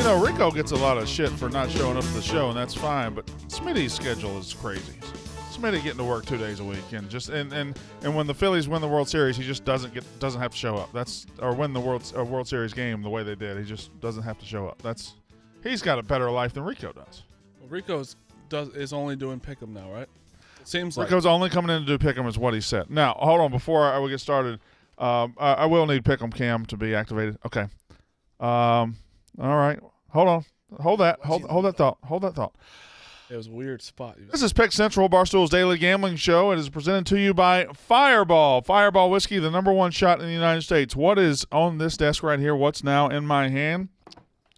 Rico gets a lot of shit for not showing up to the show, and that's fine. But Smitty's schedule is crazy. Smitty getting to work 2 days a week, and when the Phillies win the World Series, he just doesn't have to show up. Or win the World Series game the way they did. He just doesn't have to show up. He's got a better life than Rico does. Well, Rico is only doing pick'em now, right? It seems like Rico's only coming in to do pick'em is what he said. Now, hold on. Before I will get started, I will need pick'em cam to be activated. Okay. All right. Hold on. Hold that thought. It was a weird spot. This is Pick Central, Barstool's daily gambling show. It is presented to you by Fireball. Fireball whiskey, the #1 shot in the United States. What is on this desk right here? What's now in my hand?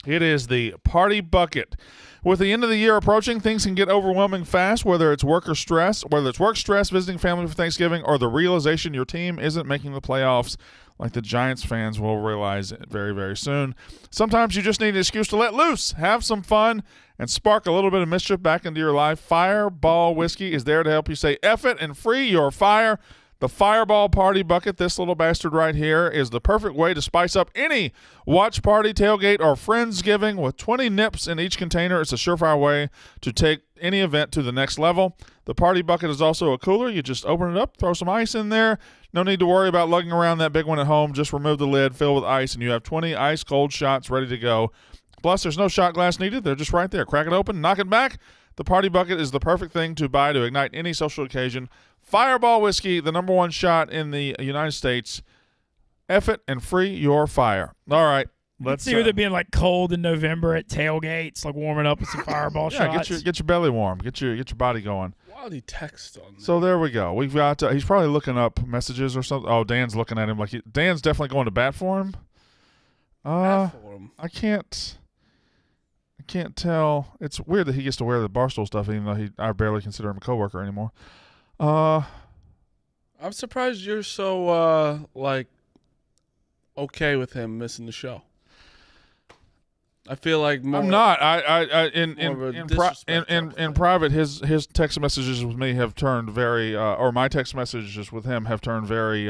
It is the Party Bucket. With the end of the year approaching, things can get overwhelming fast, whether it's work stress, visiting family for Thanksgiving, or the realization your team isn't making the playoffs, like the Giants fans will realize very, very soon. Sometimes you just need an excuse to let loose, have some fun, and spark a little bit of mischief back into your life. Fireball Whiskey is there to help you say F it and free your fire. The Fireball Party Bucket, this little bastard right here, is the perfect way to spice up any watch party, tailgate, or Friendsgiving. With 20 nips in each container, it's a surefire way to take any event to the next level. The Party Bucket is also a cooler. You just open it up, throw some ice in there. No need to worry about lugging around that big one at home. Just remove the lid, fill with ice, and you have 20 ice-cold shots ready to go. Plus, there's no shot glass needed. They're just right there. Crack it open, knock it back. The Party Bucket is the perfect thing to buy to ignite any social occasion. Fireball Whiskey, the #1 shot in the United States. F it and free your fire. All right. Let's see with it being like cold in November at tailgates, like warming up with some Fireball shots. Get your belly warm. Get your body going. Why did he text on that? So there we go. We've got. He's probably looking up messages or something. Oh, Dan's looking at him like Dan's definitely going to bat for him. Bat for him. I can't tell. It's weird that he gets to wear the Barstool stuff, even though I barely consider him a coworker anymore. I'm surprised you're so okay with him missing the show. I feel like I'm not. In private, his text messages with me have turned very, or my text messages with him have turned very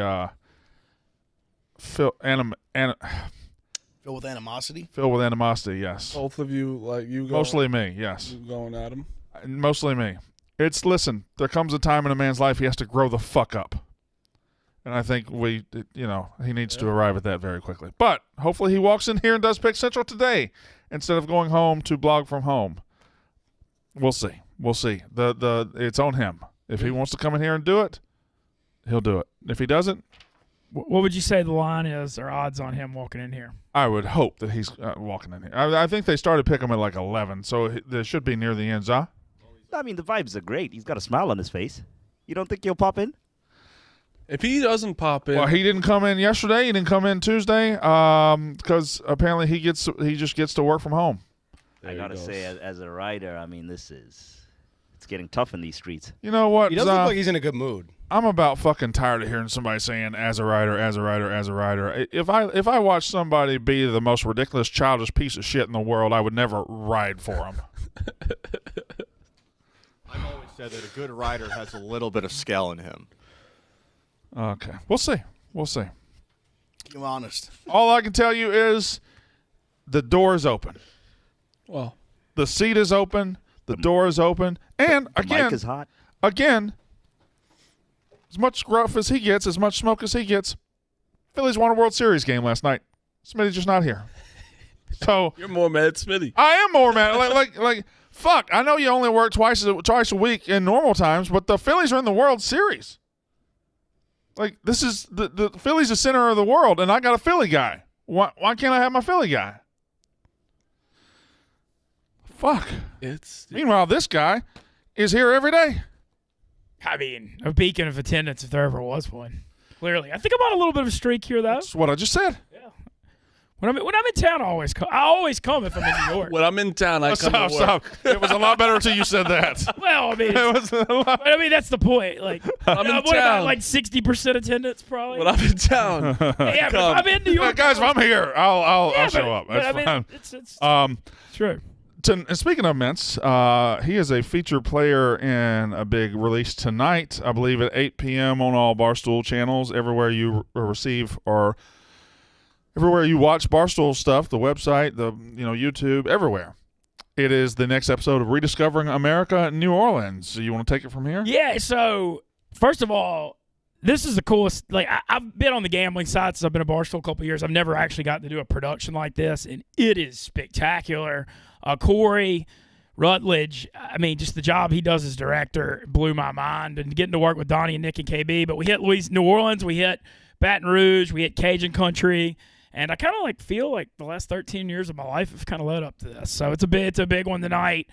filled with animosity. Filled with animosity. Yes. Both of you, mostly me. Yes. You going at him. Mostly me. Listen. There comes a time in a man's life he has to grow the fuck up. And I think he needs to arrive at that very quickly. But hopefully he walks in here and does Pick Central today instead of going home to blog from home. We'll see. It's on him. If he wants to come in here and do it, he'll do it. If he doesn't, what would you say the line is or odds on him walking in here? I would hope that he's walking in here. I think they started picking him at like 11, so there should be near the end. I mean, the vibes are great. He's got a smile on his face. You don't think he'll pop in? If he doesn't pop in, well, he didn't come in yesterday. He didn't come in Tuesday because apparently he just gets to work from home. I gotta say, as a writer, I mean, it's getting tough in these streets. You know what? He doesn't look like he's in a good mood. I'm about fucking tired of hearing somebody saying as a writer. If I watch somebody be the most ridiculous, childish piece of shit in the world, I would never ride for him. I've always said that a good writer has a little bit of skill in him. Okay. We'll see. Keep him honest. All I can tell you is the door is open. Well, the seat is open. The door is open. And the mic is hot. Again, as much gruff as he gets, as much smoke as he gets, Phillies won a World Series game last night. Smitty's just not here. So you're more mad at Smitty. I am more mad. Like fuck. I know you only work twice a week in normal times, but the Phillies are in the World Series. Like, this is the Philly's the center of the world, and I got a Philly guy. Why can't I have my Philly guy? Fuck. Meanwhile, this guy is here every day. I mean, a beacon of attendance if there ever was one. Clearly. I think I'm on a little bit of a streak here, though. That's what I just said. Yeah. When I'm in town, I always come if I'm in New York. When I'm in town, I come to work. Stop. It was a lot better until you said that. Well, I mean, that's the point. Like, I'm in town. About like 60% attendance, probably. When I'm in town, yeah, but if I'm in New York, guys, if I'm here, I'll show up. That's fine. It's true. And speaking of Mintz, he is a featured player in a big release tonight, I believe, at 8 p.m. on all Barstool channels, everywhere you receive or everywhere you watch Barstool stuff, the website, the YouTube, everywhere. It is the next episode of Rediscovering America, New Orleans. So you want to take it from here? Yeah, so first of all, this is the coolest. Like, I've been on the gambling side since I've been at Barstool a couple of years. I've never actually gotten to do a production like this, and it is spectacular. Corey Rutledge, I mean, just the job he does as director blew my mind, and getting to work with Donnie and Nick and KB. But we hit New Orleans, we hit Baton Rouge, we hit Cajun country. And I kind of feel like the last 13 years of my life have kind of led up to this. So it's a big one tonight.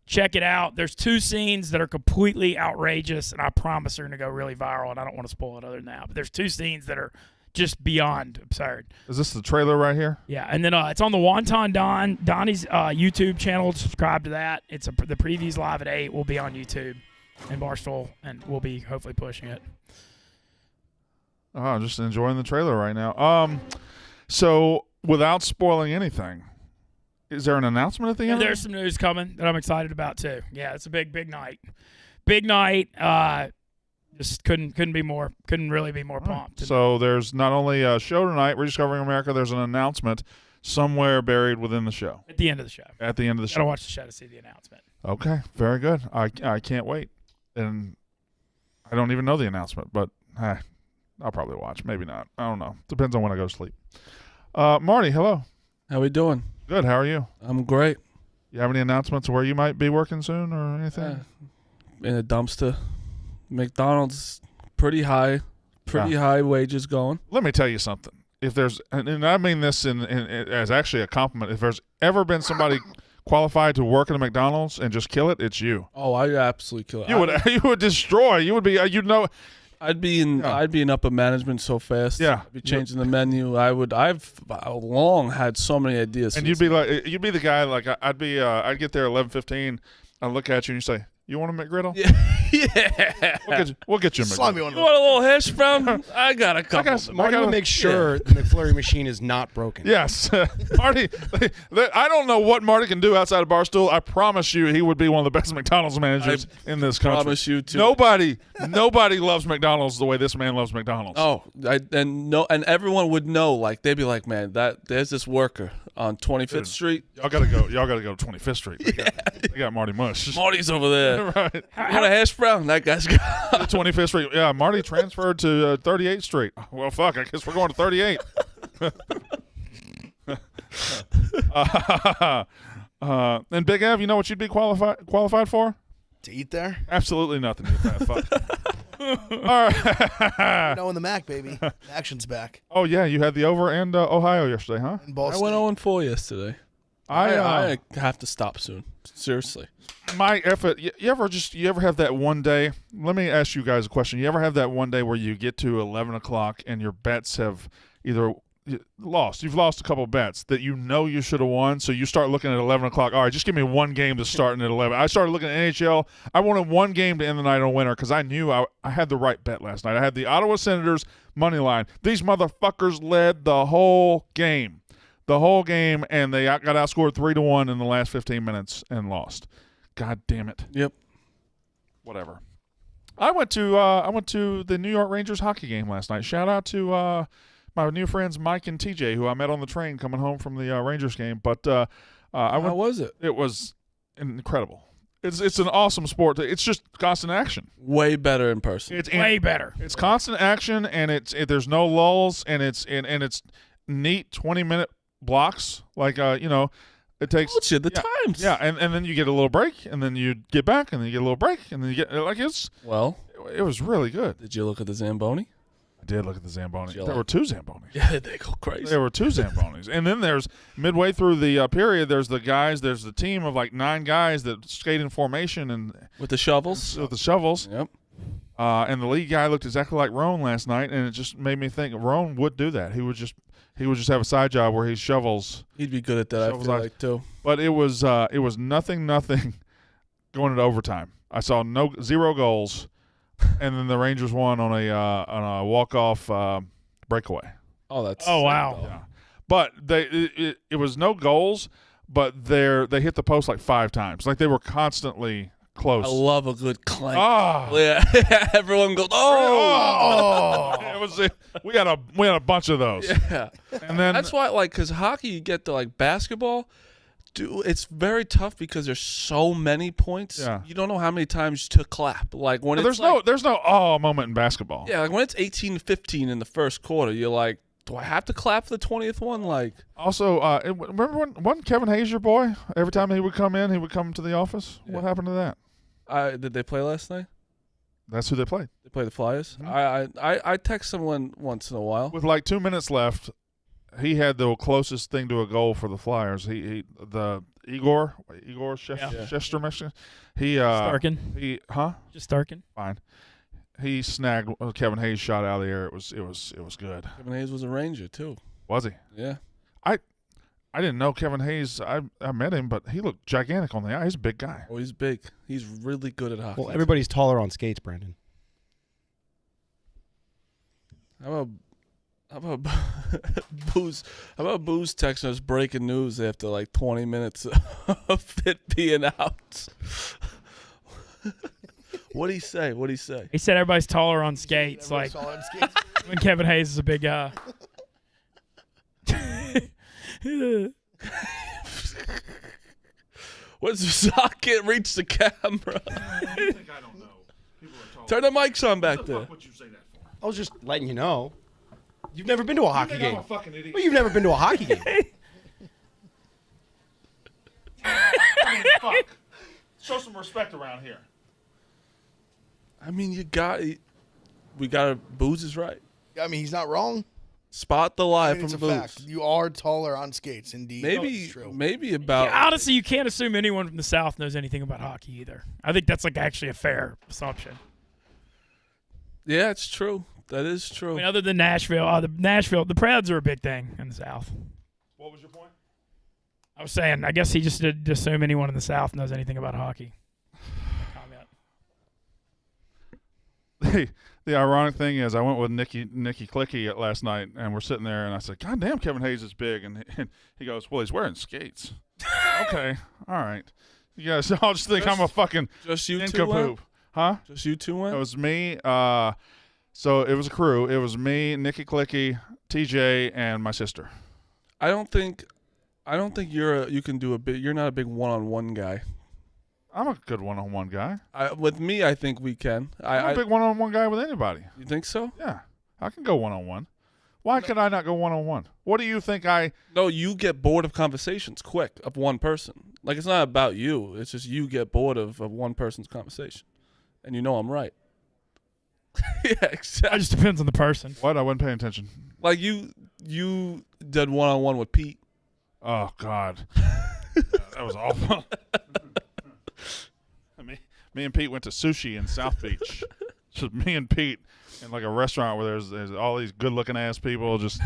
Check it out. There's 2 scenes that are completely outrageous, and I promise they're going to go really viral, and I don't want to spoil it other than that. But there's 2 scenes that are just beyond absurd. Is this the trailer right here? Yeah, and then it's on the Wonton Donnie's YouTube channel. Subscribe to that. The previews live at 8 will be on YouTube and Barstool, and we'll be hopefully pushing it. Oh, I'm just enjoying the trailer right now. So without spoiling anything, is there an announcement at the end? There's some news coming that I'm excited about too. Yeah, it's a big night. Big night. Just couldn't really be more pumped. So there's not only a show tonight, Rediscovering America, there's an announcement somewhere buried within the show. At the end of the show. At the end of the show. Gotta watch the show to see the announcement. Okay, very good. I can't wait. And I don't even know the announcement, but I'll probably watch. Maybe not. I don't know. Depends on when I go to sleep. Marty, hello. How we doing? Good. How are you? I'm great. You have any announcements where you might be working soon or anything? In a dumpster. McDonald's, pretty high wages going. Let me tell you something. If there's, and I mean this as actually a compliment, if there's ever been somebody qualified to work at a McDonald's and just kill it, it's you. Oh, I absolutely kill it. You would destroy. You would be. I'd be in upper management so fast. Yeah. I'd be changing the menu. I've long had so many ideas. And you'd be the guy, I'd get there 11:15. I'd look at you and you say, "You want a McGriddle?" Yeah. We'll get you a McGriddle. You want a little hash brown? I got a couple. Marty will make sure the McFlurry machine is not broken. Yes. Marty, I don't know what Marty can do outside of Barstool. I promise you he would be one of the best McDonald's managers in this country. I promise you too. Nobody loves McDonald's the way this man loves McDonald's. Oh, and everyone would know. Like, they'd be like, man, there's this worker on 25th Street. Y'all gotta go to 25th Street. They got Marty Mush. Marty's over there. Right. You want a hash brown? That guy's got 25th Street. Yeah, Marty transferred to 38th Street. Well, fuck, I guess we're going to 38. And Big Ev, you know what you'd be qualified for? To eat there? Absolutely nothing. You fat fuck. All right. No, in the Mac, baby. The action's back. Oh, yeah, you had the over and Ohio yesterday, huh? In Ball I went 0-4 yesterday. I have to stop soon. Seriously. My effort. You ever have that one day? Let me ask you guys a question. You ever have that one day where you get to 11 o'clock and your bets have either lost? You've lost a couple of bets that you know you should have won, so you start looking at 11 o'clock. All right, just give me one game that's starting at 11. I started looking at NHL. I wanted one game to end the night on winner because I knew I had the right bet last night. I had the Ottawa Senators money line. These motherfuckers led the whole game. And they got outscored 3-1 in the last 15 minutes and lost. God damn it. Yep. Whatever. I went to the New York Rangers hockey game last night. Shout out to my new friends Mike and TJ, who I met on the train coming home from the Rangers game. But how was it? It was incredible. It's an awesome sport. It's just constant action. Way better in person. It's way better. It's constant action, and there's no lulls, and it's neat 20-minute blocks. It takes the times. Yeah, and then you get a little break, and then you get back, and then you get a little break, and then you get it was really good. Did you look at the Zamboni? I did look at the Zamboni. There were 2 Zambonis. Yeah, they go crazy. There were 2 Zambonis. And then there's, midway through the period, there's the team of 9 guys that skate in formation. And with the shovels? With the shovels. Yep. And the lead guy looked exactly like Roan last night, and it just made me think Roan would do that. He would just have a side job where he shovels. He'd be good at that, I feel like, too. But it was nothing going into overtime. I saw 0 goals. And then the Rangers won on a walk-off breakaway. Oh, that's wow! Yeah. But it was no goals, but they hit the post 5 times. They were constantly close. I love a good clank. Ah, yeah. Everyone goes, oh! It We had a bunch of those. Yeah. And then That's why, like, because hockey, you get to, like, basketball, dude, it's very tough because there's so many points. Yeah. You don't know how many times to clap. Like, when there's it's no oh moment in basketball. Yeah, like, when it's 18-15 in the first quarter, you're like, do I have to clap the 20th one? Like, Also, remember when wasn't Kevin Hayes your boy? Every time he would come in, he would come to the office. Yeah. What happened to that? did they play last night? That's who they played. They play the Flyers? Mhm. I text someone once in a while. With like 2 minutes left, he had the closest thing to a goal for the Flyers. Igor Shestermich. Starkin. Just Starkin. Fine. He snagged Kevin Hayes' shot out of the air. It was good. Kevin Hayes was a Ranger, too. Was he? Yeah. I didn't know Kevin Hayes. I met him, but he looked gigantic on the ice. He's a big guy. Oh, he's big. He's really good at hockey. Well, everybody's taller on skates, Brandon. How about Booze? How about Booze texting us breaking news after like 20 minutes of it being out? What'd he say? He said everybody's taller on skates. Like when Kevin Hayes is a big guy. What's the sock? Can't reach the camera. I don't know. Turn the mics on back there. Would you say that for? I was just letting you know. You've never been to a hockey game. I'm a fucking idiot. Well, you've never been to a hockey game. I mean, fuck. Show some respect around here. I mean, we got Booze is right. I mean, he's not wrong. Spot the lie I mean, it's from a Booze. fact. You are taller on skates, indeed. It's true. Maybe about. Yeah, honestly, you can't assume anyone from the South knows anything about hockey either. I think that's like actually a fair assumption. Yeah, it's true. That is true. I mean, other than Nashville, the Preds are a big thing in the South. What was your point? I was saying, I guess he just didn't assume anyone in the South knows anything about hockey. Comment. The ironic thing is, I went with Nikki Clicky last night, and we're sitting there, and I said, "God damn, Kevin Hayes is big," and he goes, "Well, he's wearing skates." Okay, all right. You guys all just think I'm a fucking just you two nincompoop, huh? Just you two went? It was me. So it was a crew. It was me, Nikki Clicky, TJ, and my sister. I don't think you can do you're not a big one-on-one guy. I'm a good one-on-one guy. With me, I think we can. I'm a big one-on-one guy with anybody. You think so? Yeah, I can go one-on-one. Why could I not go one-on-one? What do you think No, you get bored of conversations quick of one person. Like, it's not about you. It's just you get bored of one person's conversation. And you know I'm right. Yeah, exactly. It just depends on the person. What? I wasn't paying attention. Like, you did one-on-one with Pete. Oh, God. That was awful. Me and Pete went to sushi in South Beach. Just me and Pete in like a restaurant where there's all these good-looking ass people just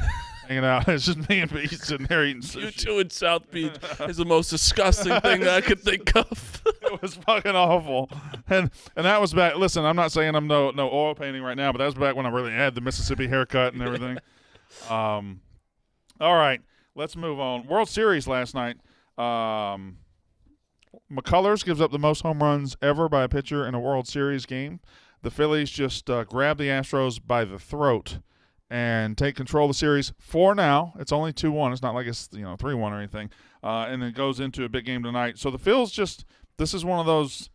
hanging out. It's just me and Pete sitting there eating sushi. You two in South Beach is the most disgusting thing I could think of. It was fucking awful. And that was back. Listen, I'm not saying I'm no oil painting right now, but that was back when I really had the Mississippi haircut and everything. All right, let's move on. World Series last night. McCullers gives up the most home runs ever by a pitcher in a World Series game. The Phillies just grab the Astros by the throat and take control of the series for now. It's only 2-1. It's not like it's 3-1 or anything. And it goes into a big game tonight. So the Phils this is one of those.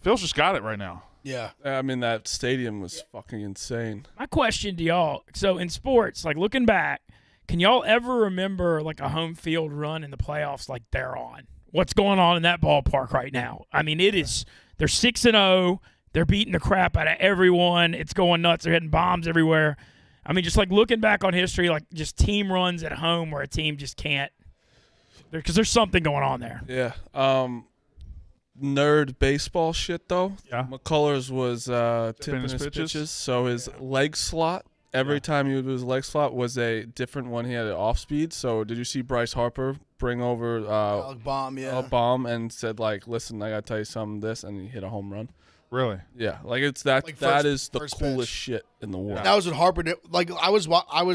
Phils just got it right now. Yeah. I mean, that stadium was fucking insane. My question to y'all, so in sports, like looking back, can y'all ever remember like a home field run in the playoffs like they're on? What's going on in that ballpark right now? I mean, they're 6-0. They're beating the crap out of everyone. It's going nuts. They're hitting bombs everywhere. I mean, just like looking back on history, like just team runs at home where a team just can't, because there's something going on there. Yeah. Nerd baseball shit, though. Yeah. McCullers was tipping his pitches. So his leg slot, every time he would do his leg slot, was a different one. He had it off speed. So did you see Bryce Harper bring over Alec Baum, a bomb and said, like, listen, I got to tell you something, and he hit a home run? Really? Yeah. Like, it's that. Like that first- is the first coolest pitch. shit in the world. That was what Harper did. Like I was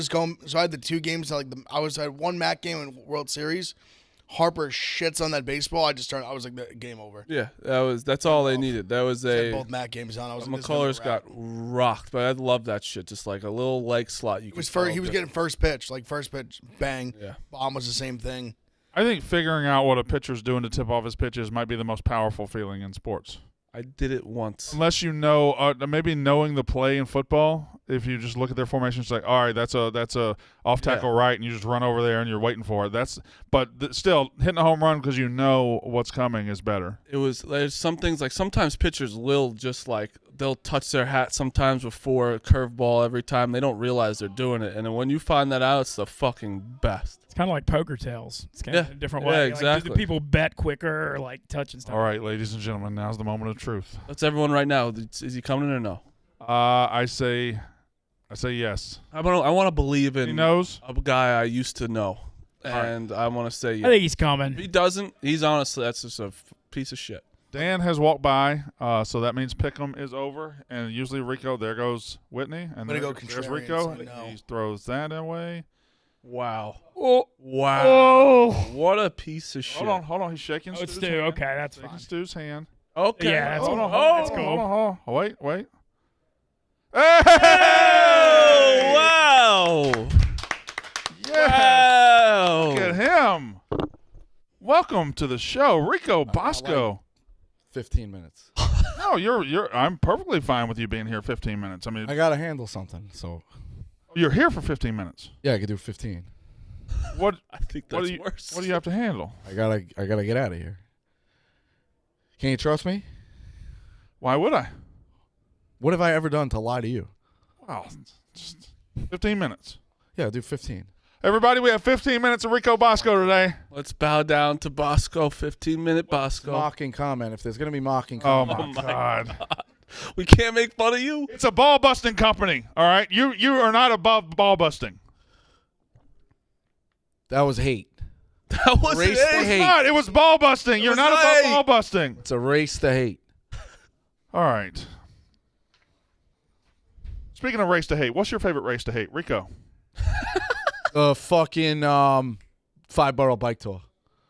going. So I had the two games. Like I had one MAC game and World Series. Harper shits on that baseball, I was like, game over. Yeah, that's all they needed. That was Both Matt games on. I was like, McCullers got rocked, but I love that shit. Just like a little leg slot. He was getting first pitch, bang. Yeah. Bomb was the same thing. I think figuring out what a pitcher's doing to tip off his pitches might be the most powerful feeling in sports. I did it once. Unless you know, maybe knowing the play in football. If you just look at their formation, it's like, all right, that's a off tackle right, and you just run over there and you're waiting for it. Still hitting a home run because you know what's coming is better. There's some things like sometimes pitchers will just like they'll touch their hat sometimes before a curveball every time. They don't realize they're doing it, and then when you find that out, it's the fucking best. It's kind of like poker tails. It's kind of a different way. Yeah, Like, exactly. do people bet quicker or like touch and stuff? All right, ladies and gentlemen, now's the moment of truth. That's everyone right now. Is he coming or no? I say yes. I want to believe in He knows. a guy I used to know, and I want to say I think he's coming. If he doesn't, he's honestly that's just a piece of shit. Dan has walked by, so that means Pick'em is over, and usually Rico. There goes Whitney, and Way to go, there's contrarian, Rico. so no. He throws that away. Wow. Oh, Wow. oh. What a piece of shit. Hold on. He's shaking. Oh, it's Stu's Stu. hand. Okay, that's Shaking fine. Stu's hand. Okay. Yeah, that's Hold on. that's cool. Hold on. Wait. Oh, Hey! wow. Yeah. Wow. Look at him. Welcome to the show, Rico Bosco. 15 minutes. No, I'm perfectly fine with you being here 15 minutes. I mean, I gotta handle something, so you're here for 15 minutes. yeah, I could do 15. What? I think What that's do you? worse. What do you have to handle? I gotta get out of here. Can you trust me? Why would I? What have I ever done to lie to you? Wow, just 15 minutes. Yeah, I'll do 15. Everybody, we have 15 minutes of Rico Bosco today. Let's bow down to Bosco. 15-minute Bosco. Mocking comment. If there's gonna be mocking Oh comment, my God. We can't make fun of you. It's a ball busting company. All right, you are not above ball busting. that was hate. That was Race it. to It's hate. not. It was ball busting. You're was not above right. ball busting. It's a race to hate. All right. Speaking of race to hate, what's your favorite race to hate, Rico? The fucking 5-borough bike tour.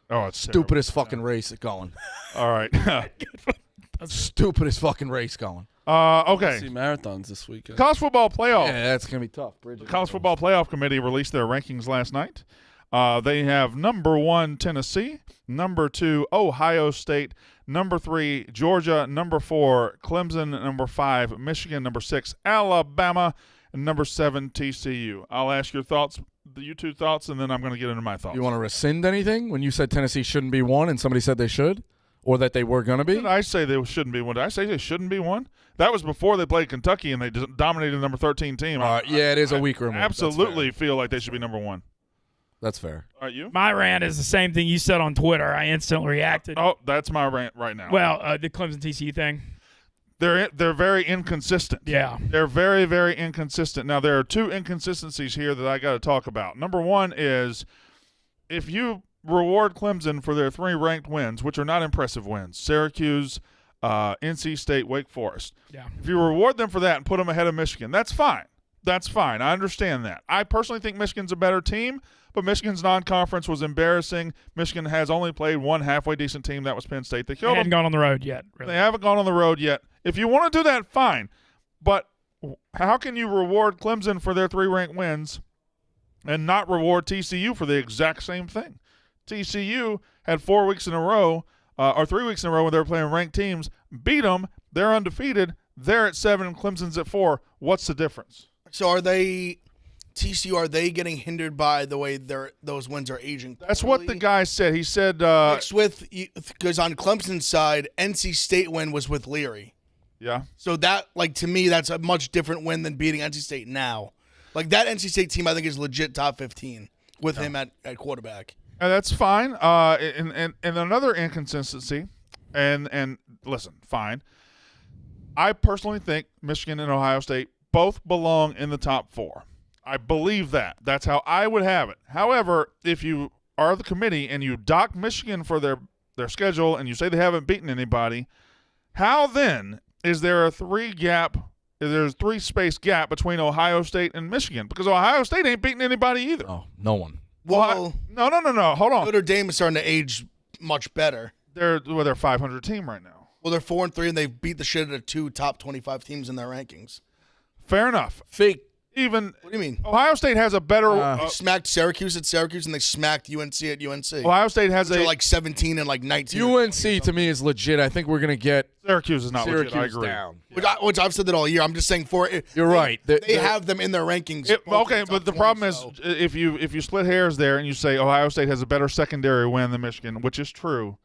Oh, it's Stupidest fucking race going. All right. Stupidest fucking race going. Okay. See marathons this weekend. College football playoff. Yeah, that's gonna be tough. The College Football Playoff Committee released their rankings last night. They have number 1, Tennessee, number 2, Ohio State, number 3, Georgia, number 4, Clemson, number 5, Michigan, number 6, Alabama, and number 7, TCU. I'll ask your thoughts, you two thoughts, and then I'm going to get into my thoughts. You want to rescind anything when you said Tennessee shouldn't be one and somebody said they should, or that they were gonna be? Did I say they shouldn't be one? Did I say they shouldn't be one? That was before they played Kentucky and they dominated the number 13 team. Yeah, it is a weaker move. Absolutely feel like they should be number 1. That's fair. All right, you? My rant is the same thing you said on Twitter. I instantly reacted. Oh, that's my rant right now. Well, the Clemson TCU thing. They're very inconsistent. Yeah. They're very, very inconsistent. Now, there are 2 inconsistencies here that I got to talk about. Number 1 is if you reward Clemson for their 3 ranked wins, which are not impressive wins, Syracuse, NC State, Wake Forest. Yeah. If you reward them for that and put them ahead of Michigan, that's fine. That's fine. I understand that. I personally think Michigan's a better team, but Michigan's non-conference was embarrassing. Michigan has only played one halfway decent team. That was Penn State. They They killed them. hadn't gone on the road yet. Really. They haven't gone on the road yet. If you want to do that, fine. But how can you reward Clemson for their 3 ranked wins and not reward TCU for the exact same thing? TCU had 4 weeks in a row, or 3 weeks in a row when they were playing ranked teams, beat them. They're undefeated. They're at 7 and Clemson's at 4. What's the difference? So are they TCU? Are they getting hindered by the way those wins are aging? That's what the poorly? guy said. He said Mixed with, because on Clemson's side, NC State win was with Leary. yeah. So that, like, to me, that's a much different win than beating NC State now. Like, that NC State team, I think, is legit top 15 with him at quarterback. And that's fine. And another inconsistency, and listen, fine. I personally think Michigan and Ohio State both belong in the top 4. I believe that. That's how I would have it. However, if you are the committee and you dock Michigan for their schedule and you say they haven't beaten anybody, how then is there a 3-space gap between Ohio State and Michigan? Because Ohio State ain't beating anybody either. Oh, no one. Well, no. Hold on. Notre Dame is starting to age much better. They're a 500 team right now. Well, they're 4-3, and they've beat the shit out of 2 top 25 teams in their rankings. Fair enough. Fake. Even What do you mean? Ohio State has a better. They smacked Syracuse at Syracuse, and they smacked UNC at UNC. Ohio State has They're a like 17 and like 19. UNC to me is legit. I think we're gonna get Syracuse is not Syracuse legit. I agree. down. Which I've said that all year. I'm just saying You're right. They have them in their rankings. Okay, but the problem is if you split hairs there and you say Ohio State has a better secondary win than Michigan, which is true,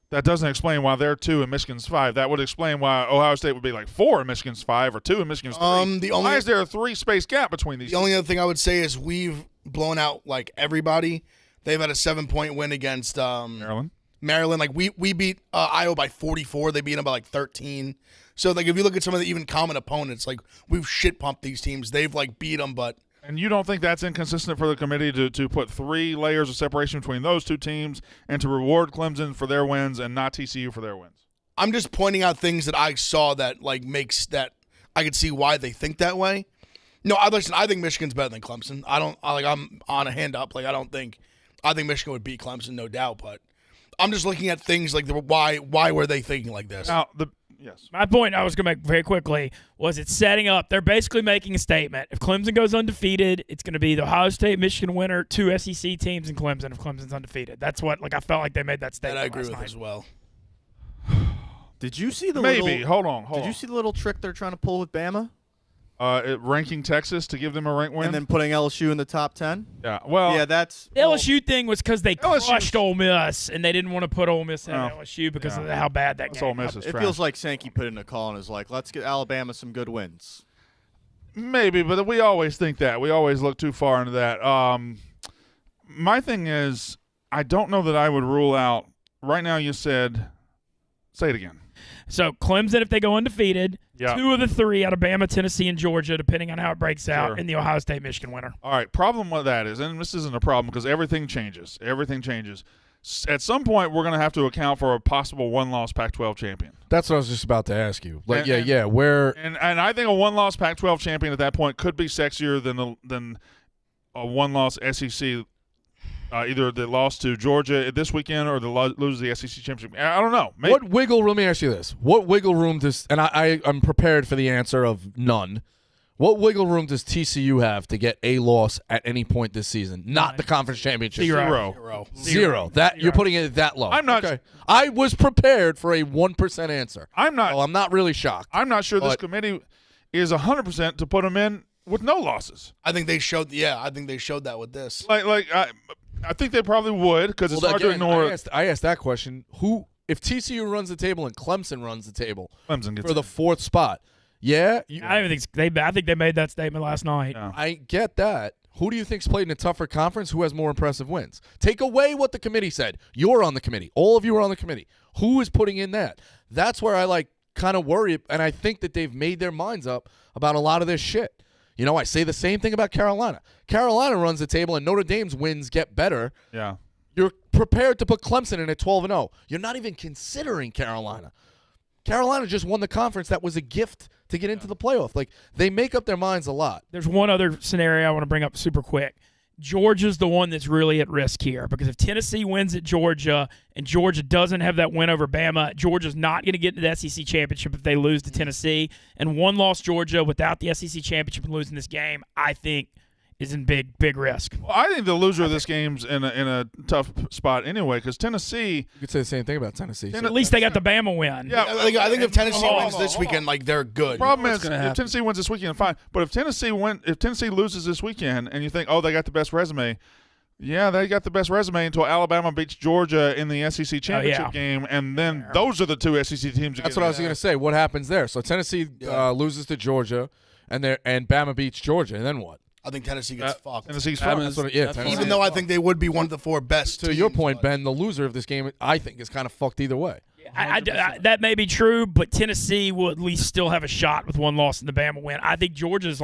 that doesn't explain why they're 2 and Michigan's 5. That would explain why Ohio State would be like 4 and Michigan's 5 or 2 and Michigan's 3. Why is there a 3-space gap between these? The only other thing I would say is we've blown out like everybody. They've had a 7-point win against Maryland. Like we beat Iowa by 44. They beat them by like 13. So like if you look at some of the even common opponents, like we've shit pumped these teams. They've like beat them, but. And you don't think that's inconsistent for the committee to put 3 layers of separation between those 2 teams and to reward Clemson for their wins and not TCU for their wins? I'm just pointing out things that I saw that like makes that I could see why they think that way. No, I think Michigan's better than Clemson. I'm on a hand up. Like I think Michigan would beat Clemson, no doubt. But I'm just looking at things like why were they thinking like this? Now Yes. My point I was going to make very quickly was it's setting up. They're basically making a statement. If Clemson goes undefeated, it's going to be the Ohio State, Michigan winner, 2 SEC teams, and Clemson if Clemson's undefeated. That's what I felt like they made that statement. And I agree with night. as well. Did you see the Maybe. little, Hold on. Did you see the little trick they're trying to pull with Bama? Ranking Texas to give them a rank win? And then putting LSU in the top 10? Yeah. Well, Yeah, that's The LSU thing was because they LSU 's crushed Ole Miss, and they didn't want to put Ole Miss in Oh, LSU because yeah. of how bad that that's game Ole Miss was. is it trash. feels like Sankey put in a call and is like, let's get Alabama some good wins. Maybe, but we always think that. We always look too far into that. My thing is, I don't know that I would rule out. Right now, you said, say it again. So Clemson, if they go undefeated, Yeah. 2 of the 3 out of Bama, Tennessee, and Georgia, depending on how it breaks out, Sure. and the Ohio State, Michigan winner. All right. Problem with that is, and this isn't a problem because everything changes. Everything changes. At some point, we're going to have to account for a possible one-loss Pac-12 champion. That's what I was just about to ask you. Like, And- where And I think a one-loss Pac-12 champion at that point could be sexier than a one-loss SEC. Either they lost to Georgia this weekend or they lose the SEC championship. I don't know. Maybe. what wiggle room? Let me ask you this: what wiggle room does? And I'm prepared for the answer of none. What wiggle room does TCU have to get a loss at any point this season? Not the conference championship. Zero. Zero. You're putting it that low. I'm not- Okay. I was prepared for a 1% answer. I'm not. So I'm not really shocked. I'm not sure this But- committee is 100% to put them in with no losses. I think they showed. Yeah, I think they showed that with this. I think they probably would because it's hard to ignore. I asked that question. Who, if TCU runs the table and Clemson runs the table Clemson gets for the 4th spot? Yeah, I think they made that statement last night. Yeah. I get that. Who do you think's played in a tougher conference? Who has more impressive wins? Take away what the committee said. You're on the committee. All of you are on the committee. Who is putting in that? That's where I kind of worry, and I think that they've made their minds up about a lot of this shit. You know, I say the same thing about Carolina. Carolina runs the table, and Notre Dame's wins get better. Yeah. You're prepared to put Clemson in at 12-0. You're not even considering Carolina. Carolina just won the conference. That was a gift to get into the playoff. Like, they make up their minds a lot. There's one other scenario I want to bring up super quick. Georgia's the one that's really at risk here because if Tennessee wins at Georgia and Georgia doesn't have that win over Bama, Georgia's not going to get into the SEC championship if they lose to Tennessee. And one-loss Georgia without the SEC championship and losing this game, I think, is in big risk. Well, I think the loser of this game's in a tough spot anyway because Tennessee. You could say the same thing about Tennessee. At least they got the Bama win. Yeah, I think if Tennessee wins this hold on. weekend, they're good. Problem is, gonna if happen. Tennessee wins this weekend, fine. But if Tennessee loses this weekend, and you think, oh, they got the best resume, yeah, they got the best resume until Alabama beats Georgia in the SEC championship game, and then those are the 2 SEC teams. That's what I was going to say. What happens there? So Tennessee loses to Georgia, and Bama beats Georgia, and then what? I think Tennessee gets fucked. Tennessee's Bama's- fine. That's what. Yeah, That's Tennessee. Even though I think they would be one of the 4 best. To your teams, point, but- Ben, the loser of this game, I think, is kind of fucked either way. That may be true, but Tennessee will at least still have a shot with one loss in the Bama win. I think Georgia's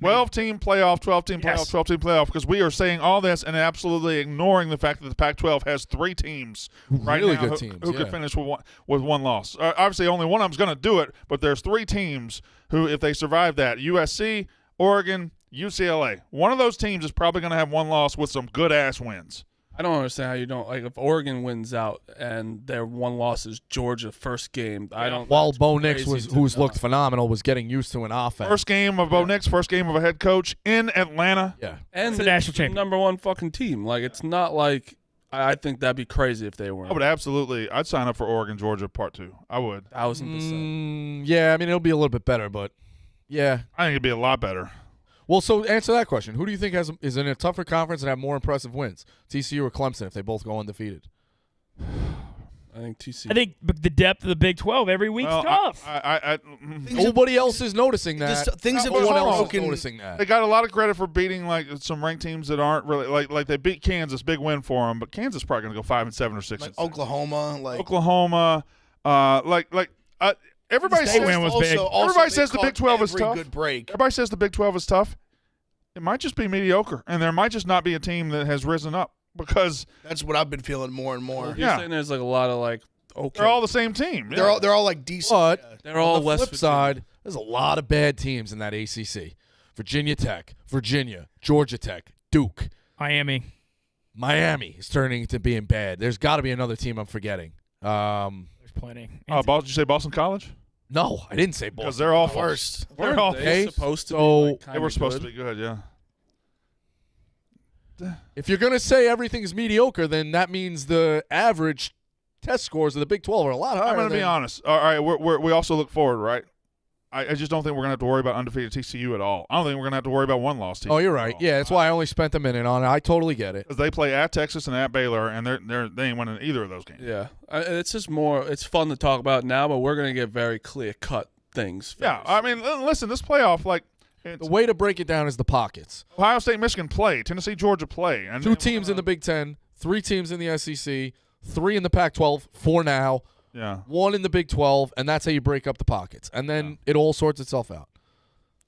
12-team playoff, 12-team playoff, Yes. 12-team playoff, because we are saying all this and absolutely ignoring the fact that the Pac-12 has 3 teams right Really now good who teams, could yeah. finish with one loss. Obviously, only one of them's going to do it, but there's 3 teams who, if they survive that, USC, Oregon, UCLA. One of those teams is probably going to have one loss with some good-ass wins. I don't understand how you don't like if Oregon wins out and their one loss is Georgia first game. I don't. While that's Bo Nix crazy who's to looked not. phenomenal, was getting used to an offense. First game of Bo Nix, first game of a head coach in Atlanta. Yeah. And It's a they're national the champion. number one fucking team. Like it's not like I think that'd be crazy if they were. I would absolutely. I'd sign up for Oregon, Georgia, part 2. I would. 1,000%. Yeah, I mean, it'll be a little bit better, but yeah. I think it'd be a lot better. Well, so answer that question. Who do you think is in a tougher conference and have more impressive wins? TCU or Clemson if they both go undefeated? I think TCU. I think the depth of the Big 12 every week's Well, tough. Nobody else is noticing that. Things have No one been else is broken. noticing that. They got a lot of credit for beating like some ranked teams that aren't really like they beat Kansas, big win for them. But Kansas is probably going to go 5-7 or 6. Like Oklahoma, like Oklahoma, everybody State says win was big. Everybody they says the caught Big 12 is every tough. Good break. Everybody says the Big 12 is tough. It might just be mediocre, and there might just not be a team that has risen up because That's what I've been feeling more and more. You're Yeah. saying there's like a lot of like okay. they're all the same team. They're all like decent. But They're all on the West flip Virginia. side, there's a lot of bad teams in that ACC. Virginia Tech, Virginia, Georgia Tech, Duke, Miami. Miami is turning into being bad. There's got to be another team I'm forgetting. There's plenty. Did you say Boston College? No, I didn't say Because Boston. they're all Worst. They're Weren't all they okay, supposed to so- be like, They were supposed to be good, yeah. If you're going to say everything's mediocre, then that means the average test scores of the Big 12 are a lot higher. I'm going to be honest. All right, we also look forward, right? I just don't think we're going to have to worry about undefeated TCU at all. I don't think we're going to have to worry about one loss. TCU Oh, you're right. Yeah, that's why I only spent a minute on it. I totally get it. because they play at Texas and at Baylor, and they ain't winning either of those games. Yeah, it's just more. It's fun to talk about now, but we're gonna get very clear cut things. Yeah, first. I mean, listen, this playoff, like, it's The way to break it down is the pockets. Ohio State, Michigan play, Tennessee, Georgia play, and 2 teams in the Big 10, 3 teams in the SEC, 3 in the Pac-12, 4 now, yeah. 1 in the Big 12, and that's how you break up the pockets. And then it all sorts itself out.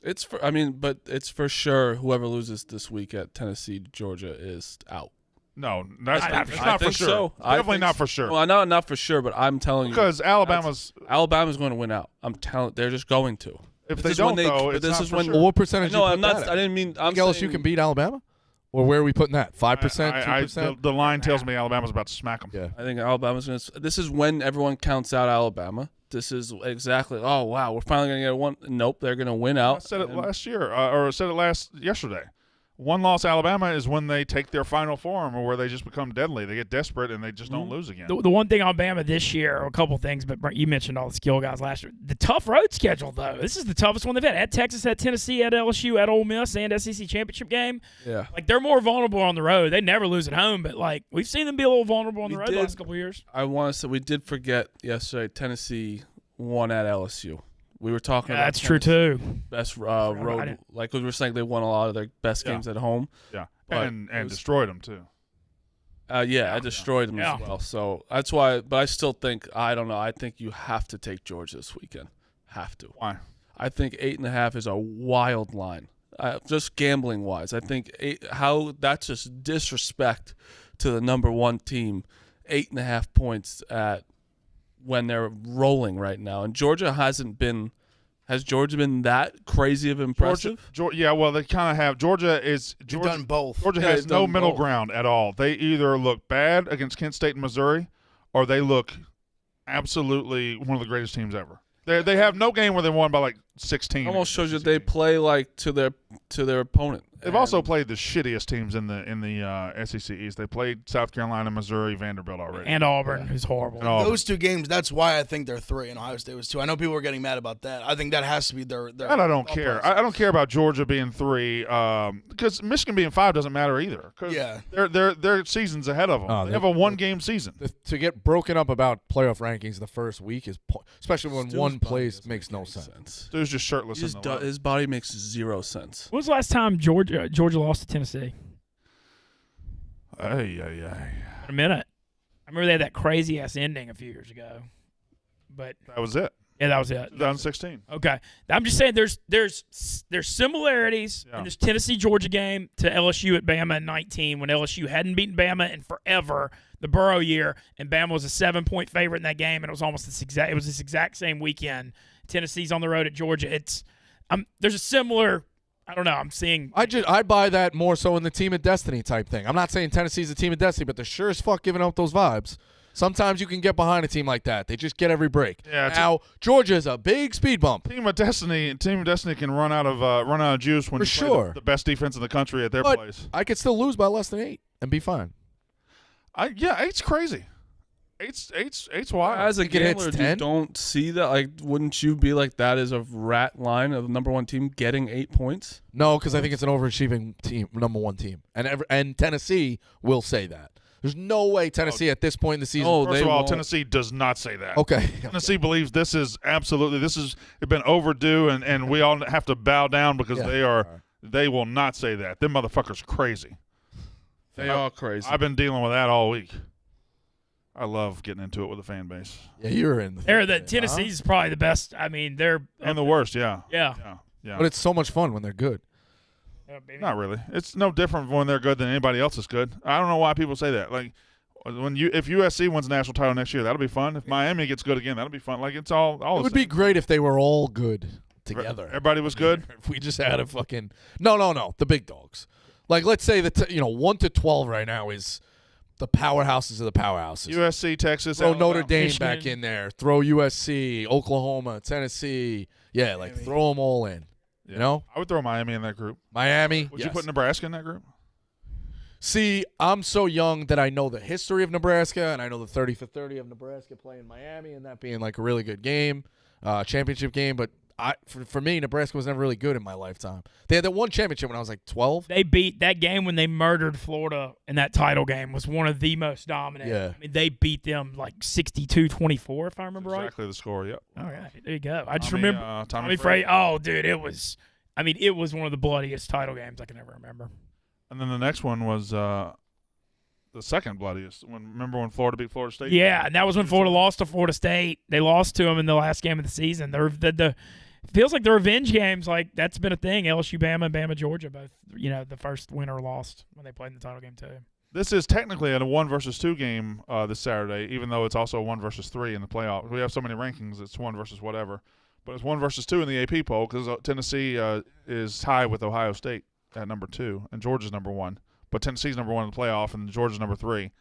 It's for. I mean, but it's for sure. Whoever loses this week at Tennessee, Georgia is out. No, that's I not for think sure. so. I Definitely think not so. for sure. Well, not for sure, but I'm telling you Because Alabama's, Alabama's going to win out. I'm telling. They're just going to. if This they is don't, when though, but it's this not is for when- sure. Well, what percentage No, you put I'm not. that I at? didn't mean. I'm Think LSU saying, can beat Alabama? Or where are we putting that? 5%, 2%? The line tells me Alabama's about to smack them. Yeah. I think Alabama's going to. This is when everyone counts out Alabama. This is exactly. Oh wow, we're finally going to get one. Nope, they're going to win I out. said it And- last year, or I said it yesterday. One loss Alabama is when they take their final form or where they just become deadly. They get desperate and they just don't lose again. The one thing on Bama this year, or a couple things, but you mentioned all the skill guys last year. The tough road schedule, though. This is the toughest one they've had. At Texas, at Tennessee, at LSU, at Ole Miss, and SEC championship game. Yeah. Like, they're more vulnerable on the road. They never lose at home, but, like, we've seen them be a little vulnerable on the We road the did. last couple of years. I want to say we did forget yesterday. Tennessee won at LSU. We were talking about That's true, too. best I road. didn't- Like we were saying, they won a lot of their best Yeah. games at home. Yeah, But and it was- destroyed them too. Yeah, I destroyed them Yeah. as well. So that's why. But I still think I don't know. I think you have to take Georgia this weekend. Have to. Why? I think 8.5 is a wild line. Just gambling wise, I think how that's just disrespect to the number 1 team. 8.5 points at when they're rolling right now, and Georgia hasn't been. Has Georgia been that crazy of impressive? Yeah, well, they kind of have. Georgia You've done both. Georgia Yeah, has they've no done middle both. ground at all. They either look bad against Kent State and Missouri, or they look absolutely one of the greatest teams ever. They have no game where they won by like 16. Almost shows you they play like to their opponent. They've also played the shittiest teams in the SEC East. They played South Carolina, Missouri, Vanderbilt already. And Auburn, who's horrible. And Auburn. Those 2 games, that's why I think they're 3 and Ohio State was 2. I know people are getting mad about that. I think that has to be their That I don't thought care. process. I don't care about Georgia being 3 because Michigan being 5 doesn't matter either. 'Cause Yeah. their season's ahead of them. Oh, they have a 1-game season. To get broken up about playoff rankings the first week is, especially when Stu's one body place doesn't makes make no any sense. Dude's just shirtless in the left. His body makes 0 sense. When was the last time Georgia lost to Tennessee? Ay. In a minute. I remember they had that crazy-ass ending a few years ago. But, That was it. yeah, that was it. 2016. Okay, I'm just saying there's similarities Yeah. in this Tennessee-Georgia game to LSU at Bama in 19 when LSU hadn't beaten Bama in forever, the Burrow year, and Bama was a 7-point favorite in that game, and it was almost this exact same weekend. Tennessee's on the road at Georgia. There's a similar. I don't know. I'm seeing. I buy that more so in the team of destiny type thing. I'm not saying Tennessee's a team of destiny, but they're sure as fuck giving out those vibes. Sometimes you can get behind a team like that. They just get every break. Yeah, now Georgia's a big speed bump. Team of Destiny can run out of juice when For you play sure. the best defense in the country at their But place. I could still lose by less than 8 and be fine. 8's crazy. 8's wild. As a Think it hits gambler, you 10? don't see that. Like, wouldn't you be like that is a rat line of the number one team getting 8 points? No, because I think it's an overachieving team, number one team, and Tennessee will say that. There's no way Tennessee at this point in the season. Oh, First they of all, won't. Tennessee does not say that. Okay. Tennessee believes this has been overdue, and we all have to bow down because they will not say that. Them motherfuckers crazy. They are crazy. I've been dealing with that all week. I love getting into it with the fan base. Yeah, you're in. The Tennessee's probably the best. I mean, they're And the worst, yeah. yeah. But it's so much fun when they're good. Not really. It's no different when they're good than anybody else is good. I don't know why people say that. Like if USC wins the national title next year, that'll be fun. If Miami gets good again, that'll be fun. Like it's all It would be great if they were all good together. Everybody was good. If we just had a fucking no, the big dogs. Like let's say that 1 to 12 right now is the powerhouses of the powerhouses. USC, Texas, Throw Alabama. Notre Dame Michigan. back in there. Throw USC, Oklahoma, Tennessee. Yeah, like throw them all in. Yeah. You know, I would throw Miami in that group. Miami. Would yes. you put Nebraska in that group? See, I'm so young that I know the history of Nebraska, and I know the 30 for 30 of Nebraska playing Miami, and that being like a really good game, championship game. But for me, Nebraska was never really good in my lifetime. They had that one championship when I was like 12. They beat that game when they murdered Florida in that title game was one of the most dominant. Yeah. I mean, they beat them like 62-24, if I remember right. Exactly the score, yep. All right, there you go. I just Tommy, remember Tommy Frey. Frey. Oh, dude, it was one of the bloodiest title games I can ever remember. And then the next one was the second bloodiest. Remember when Florida beat Florida State? Yeah, and that was when Florida lost to Florida State. They lost to them in the last game of the season. The feels like the revenge games, like that's been a thing. LSU, Bama, and Bama, Georgia, both the first winner lost when they played in the title game too. This is technically a 1 versus 2 game this Saturday, even though it's also a 1 versus 3 in the playoffs. We have so many rankings, it's 1 versus whatever. But it's 1 versus 2 in the AP poll because Tennessee is tied with Ohio State at number 2, and Georgia's number 1. But Tennessee's number 1 in the playoff, and Georgia's number 3.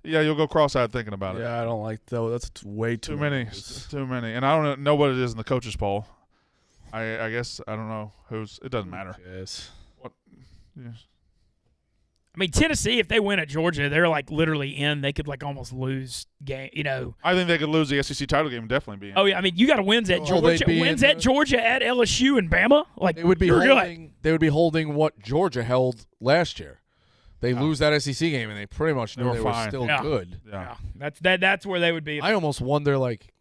Yeah, you'll go cross-eyed thinking about it. Yeah, I don't like that. That's way too Too many. And I don't know what it is in the coaches poll. I guess I don't know who's. It doesn't matter. Yes. What? Yes. I mean, Tennessee, if they win at Georgia, they're like literally in. They could like almost lose game. I think they could lose the SEC title game and definitely be in. Oh yeah, I mean, you got to wins at Georgia, at Georgia, at LSU, and Bama. Like They would be you're holding. They would be holding what Georgia held last year. They lose that SEC game, and they pretty much knew were they were fine. still Yeah. good. Yeah. That's where they would be. I almost wonder, like,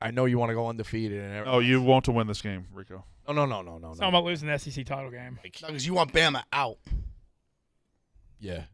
I know you want to go undefeated and everything. Oh, you want to win this game, Rico. No. It's not about losing the SEC title game. Because you want Bama out. Yeah,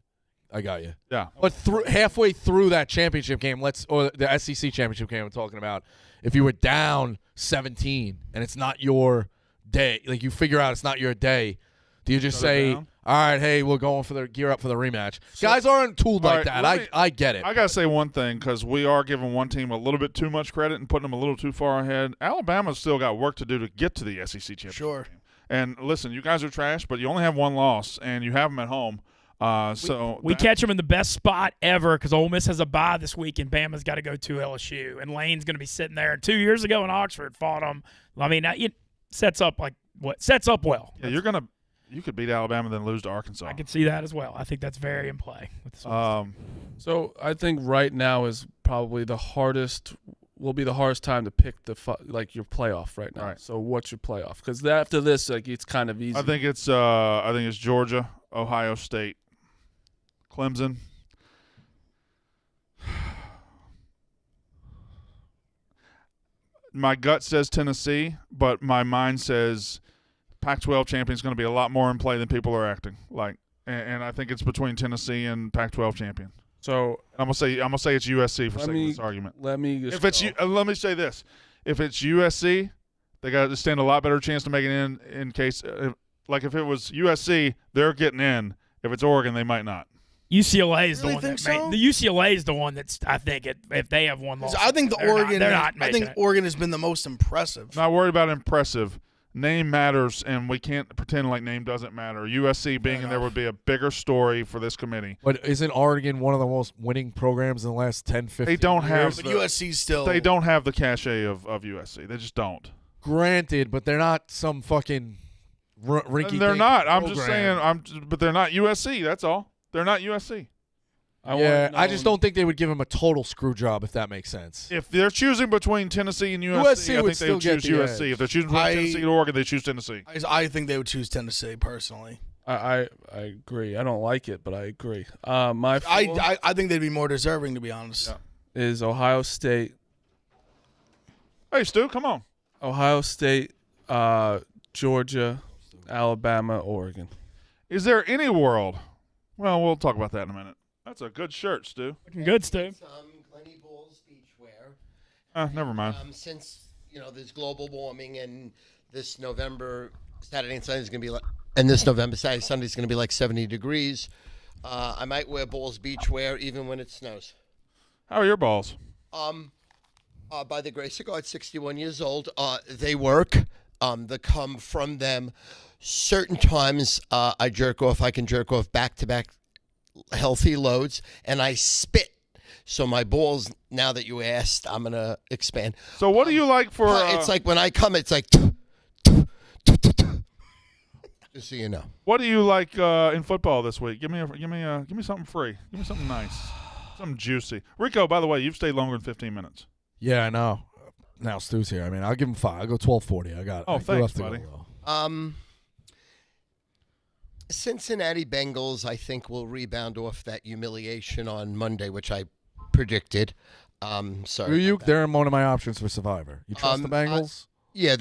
I got you. Yeah. But halfway through that championship game, or the SEC championship game I'm talking about, if you were down 17 and it's not your day, like you figure out it's not your day, do you just Shut it say, down? all right, hey, we're going for the gear up for the rematch? Guys aren't tooled all like right, that. let me- I get it. I got to say one thing because we are giving one team a little bit too much credit and putting them a little too far ahead. Alabama's still got work to do to get to the SEC championship Sure. game. And listen, you guys are trash, but you only have one loss, and you have them at home. We catch them in the best spot ever because Ole Miss has a bye this week, and Bama's got to go to LSU, and Lane's going to be sitting there. And 2 years ago in Oxford, fought them. I mean, it sets up well. Yeah, you could beat Alabama then lose to Arkansas. I could see that as well. I think that's very in play with this one. So I think right now is probably will be the hardest time to pick your playoff right now. Right. So what's your playoff? Because after this, like it's kind of easy. I think it's Georgia, Ohio State, Clemson. My gut says Tennessee, but my mind says Pac-12 champion is going to be a lot more in play than people are acting like, and I think it's between Tennessee and Pac-12 champion. So I'm gonna say it's USC for sake of this argument. Let me just If it's let me say this: if it's USC, they got to stand a lot better chance to make it in case, like if it was USC, they're getting in. If it's Oregon, they might not. UCLA is Really the one think that made so? the UCLA is the one that's I think if they have one loss. I think the they're Oregon. They're not I making think it. Oregon has been the most impressive. Not worried about impressive. name matters, and we can't pretend like name doesn't matter. USC being in there would be a bigger story for this committee. But isn't Oregon one of the most winning programs in the last 10, 15 They don't have. years? But USC still. They don't have the cachet of USC. They just don't. Granted, but they're not some fucking rinky. They're not. I'm just saying. But they're not USC. That's all. They're not USC. I just don't think they would give him a total screw job, if that makes sense. If they're choosing between Tennessee and USC, USC I think they would would choose still get the USC. edge. If they're choosing between Tennessee and Oregon, they choose Tennessee. I think they would choose Tennessee personally. I agree. I don't like it, but I agree. My four I think they'd be more deserving, to be honest. Yeah. is Ohio State. Hey, Stu, come on. Ohio State, Georgia, Alabama, Oregon. Is there any world? Well, we'll talk about that in a minute. That's a good shirt, Stu. Looking good, Stu. Glenny Ball's beachwear. Never mind. Since there's global warming, and this November Saturday and Sunday is going to be like, and this November Saturday Sunday is going to be like 70 degrees. I might wear Ball's beachwear even when it snows. How are your balls? By the grace of God, 61 years old. They work. They come from them. Certain times I jerk off. I can jerk off back-to-back healthy loads, and I spit. So my balls, now that you asked, I'm going to expand. So what do you like for... it's like when I come, it's like... Just so you know. What do you like in football this week? Give me something free. Give me something nice. Something juicy. Rico, by the way, you've stayed longer than 15 minutes. Yeah, I know. Now Stu's here. I mean, I'll give him 5. I'll go 12:40. I got it. Oh, thanks, buddy. Cincinnati Bengals, I think, will rebound off that humiliation on Monday, which I predicted. Sorry. They're one of my options for Survivor. You trust the Bengals? Yeah,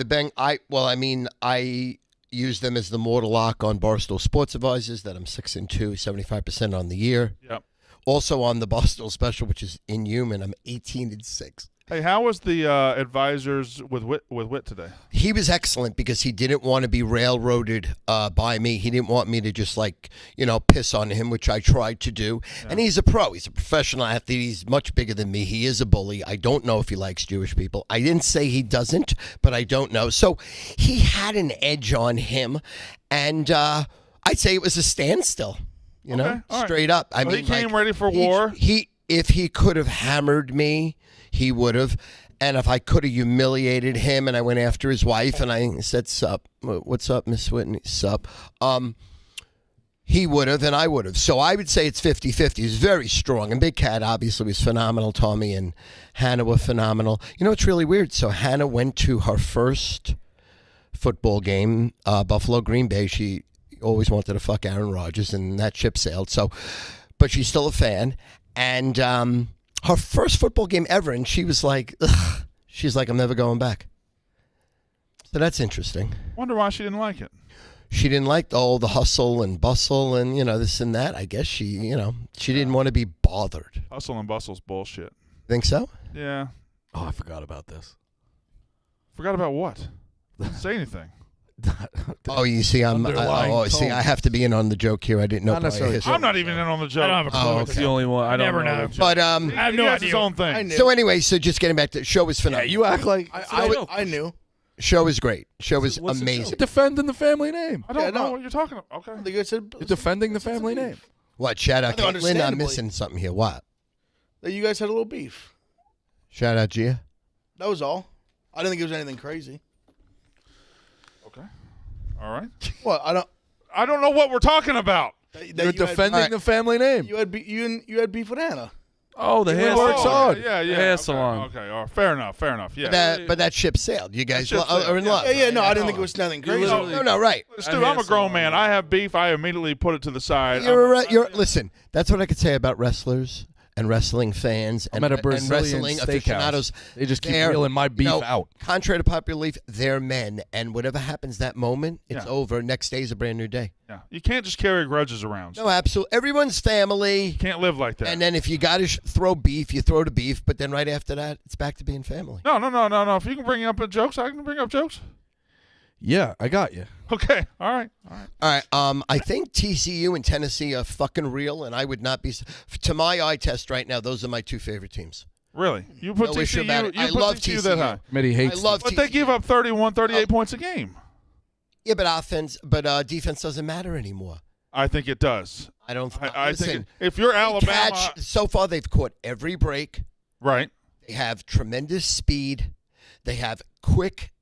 I use them as the mortal lock on Barstool Sports Advisors that I'm 6-2, 75% on the year. Yep. Also on the Barstool Special, which is inhuman, I'm 18-6. Hey, how was the advisors with Witt today? He was excellent because he didn't want to be railroaded by me. He didn't want me to just piss on him, which I tried to do. Yeah. And he's a pro. He's a professional athlete. He's much bigger than me. He is a bully. I don't know if he likes Jewish people. I didn't say he doesn't, but I don't know. So he had an edge on him, and I'd say it was a standstill. Straight up. I mean, he came ready for war. If he could have hammered me, he would have. And if I could have humiliated him and I went after his wife and I said, sup, what's up, Miss Whitney? Sup. He would have and I would have. So I would say it's 50-50. He's very strong. And Big Cat obviously was phenomenal. Tommy and Hannah were phenomenal. It's really weird. So Hannah went to her first football game, Buffalo Green Bay. She always wanted to fuck Aaron Rodgers and that ship sailed. So, but she's still a fan. And her first football game ever, and she was like, ugh. She's like, I'm never going back. So that's interesting. Wonder why she didn't like it. She didn't like all the hustle and bustle and, this and that. I guess she didn't want to be bothered. Hustle and bustle's bullshit. Think so? Yeah. Oh, I forgot about this. Forgot about what? Didn't say anything. Oh, you see, I have to be in on the joke here. I didn't know. Not necessarily. I'm not even in on the joke. I don't have a clue. It's the only one. I don't never know. But I have no has his idea. own thing. So anyway, just getting back to the show was phenomenal. Yeah, you act like I knew. Show was great. Show was What's the amazing. show? defending the family name. I don't know what you're talking about. Okay. I think I said You're defending the family name. What? Shout out I think Caitlin. I'm understandably. missing something here. What? that you guys had a little beef. Shout out Gia. That was all. I didn't think it was anything crazy. Okay. All right. What? I don't know what we're talking about. You're defending the family name. You had beef with Hannah. Oh, the hair works salon. hard. Yeah. Hair Okay, salon. Okay. All right. Fair enough. Yeah. But that ship sailed. You guys ship sailed, are in love. Yeah. No, I didn't think it was nothing crazy. literally- No, right. Stu, I'm a grown man. I have beef. I immediately put it to the side. Listen, that's what I could say about wrestlers and wrestling fans and, I'm at a and Brazilian wrestling steakhouse. aficionados. They just keep They're- reeling my beef out. Contrary to popular belief, they're men, and whatever happens that moment, it's Yeah. over. Next day is a brand new day. Yeah. You can't just carry grudges around. No, absolutely. Everyone's family. You can't live like that. And then if you got to throw beef, you throw the beef. But then right after that, it's back to being family. No. If you can bring up jokes, I can bring up jokes. Yeah, I got you. Okay. All right. All right. I think TCU and Tennessee are fucking real, and I would not be. To my eye test right now, those are my two favorite teams. Really? You put No issue TCU, about it. I you put love TCU that TCU. high. Committee hates I love But TCU. they give up 38 points a game. Yeah, but defense doesn't matter anymore. I think it does. I don't. I listen, think if you're Alabama, so far they've caught every break. right? They have tremendous speed. They have quick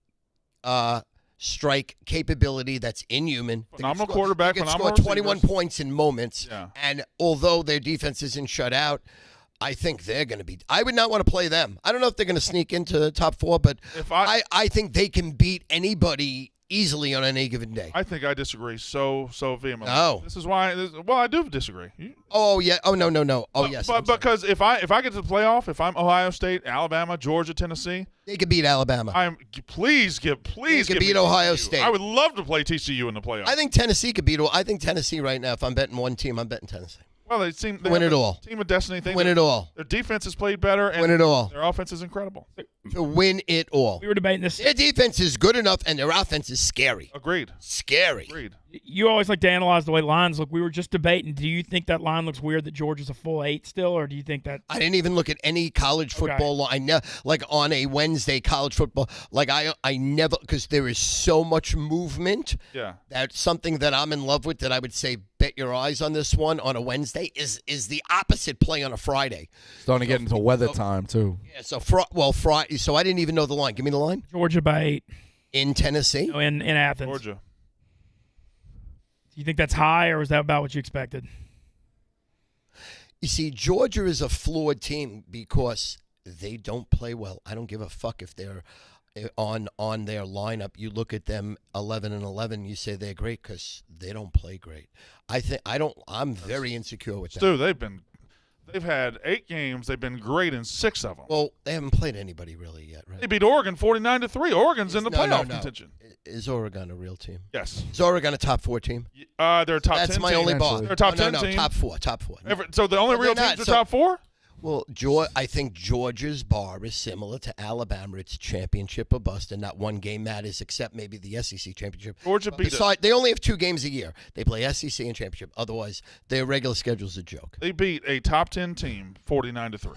strike capability that's inhuman. Phenomenal quarterback. They can Phenomenal score 21 receivers. points in moments. Yeah. And although their defense isn't shut out, I think they're going to be. I would not want to play them. I don't know if they're going to sneak into the top 4, but If I think they can beat anybody easily on any given day. I think I disagree so vehemently. No. This is why. Well, I do disagree. Oh yeah. Oh no. Oh yes. But because if I get to the playoff, if I'm Ohio State, Alabama, Georgia, Tennessee, they could beat Alabama. please They give could me beat Ohio TCU. State. I would love to play TCU in the playoff. I think Tennessee could beat. I think Tennessee right now. If I'm betting one team, I'm betting Tennessee. well, they seem Win have it a all. Team of destiny thing. Win it all. Their defense has played better, and Win it all. their offense is incredible. To win it all. We were debating this. Their defense is good enough, and their offense is scary. Agreed. Scary. Agreed. You always like to analyze the way lines look. We were just debating. Do you think that line looks weird that Georgia's a full 8 still, or do you think that? I didn't even look at any college football line. Like on a Wednesday college football. Like I never, because there is so much movement. Yeah. That's something that I'm in love with. That I would say bet your eyes on this one on a Wednesday is the opposite play on a Friday. Starting to get into weather time, too. Yeah. So Friday. So I didn't even know the line. Give me the line. Georgia by 8 In Tennessee. in Athens. Georgia. Do you think that's high, or was that about what you expected? You see, Georgia is a flawed team because they don't play well. I don't give a fuck if they're on their lineup. You look at them 11-11, you say they're great because they don't play great. I'm very insecure with them. Stu, they've had 8 games. They've been great in 6 of them. Well, they haven't played anybody really yet, right? They beat Oregon 49-3. Oregon's in the playoff contention. Is Oregon a real team? Yes. Is Oregon a top 4 team? They're a top 10 That's my team. only bar. They're a top 10 no, team. top 4. So the only No, real they're teams not. are top 4? Well, I think Georgia's bar is similar to Alabama. It's championship or bust, and not one game matters except maybe the SEC championship. Georgia beat it. They only have 2 games a year. They play SEC and championship. Otherwise, their regular schedule's a joke. They beat a top 10 team 49-3.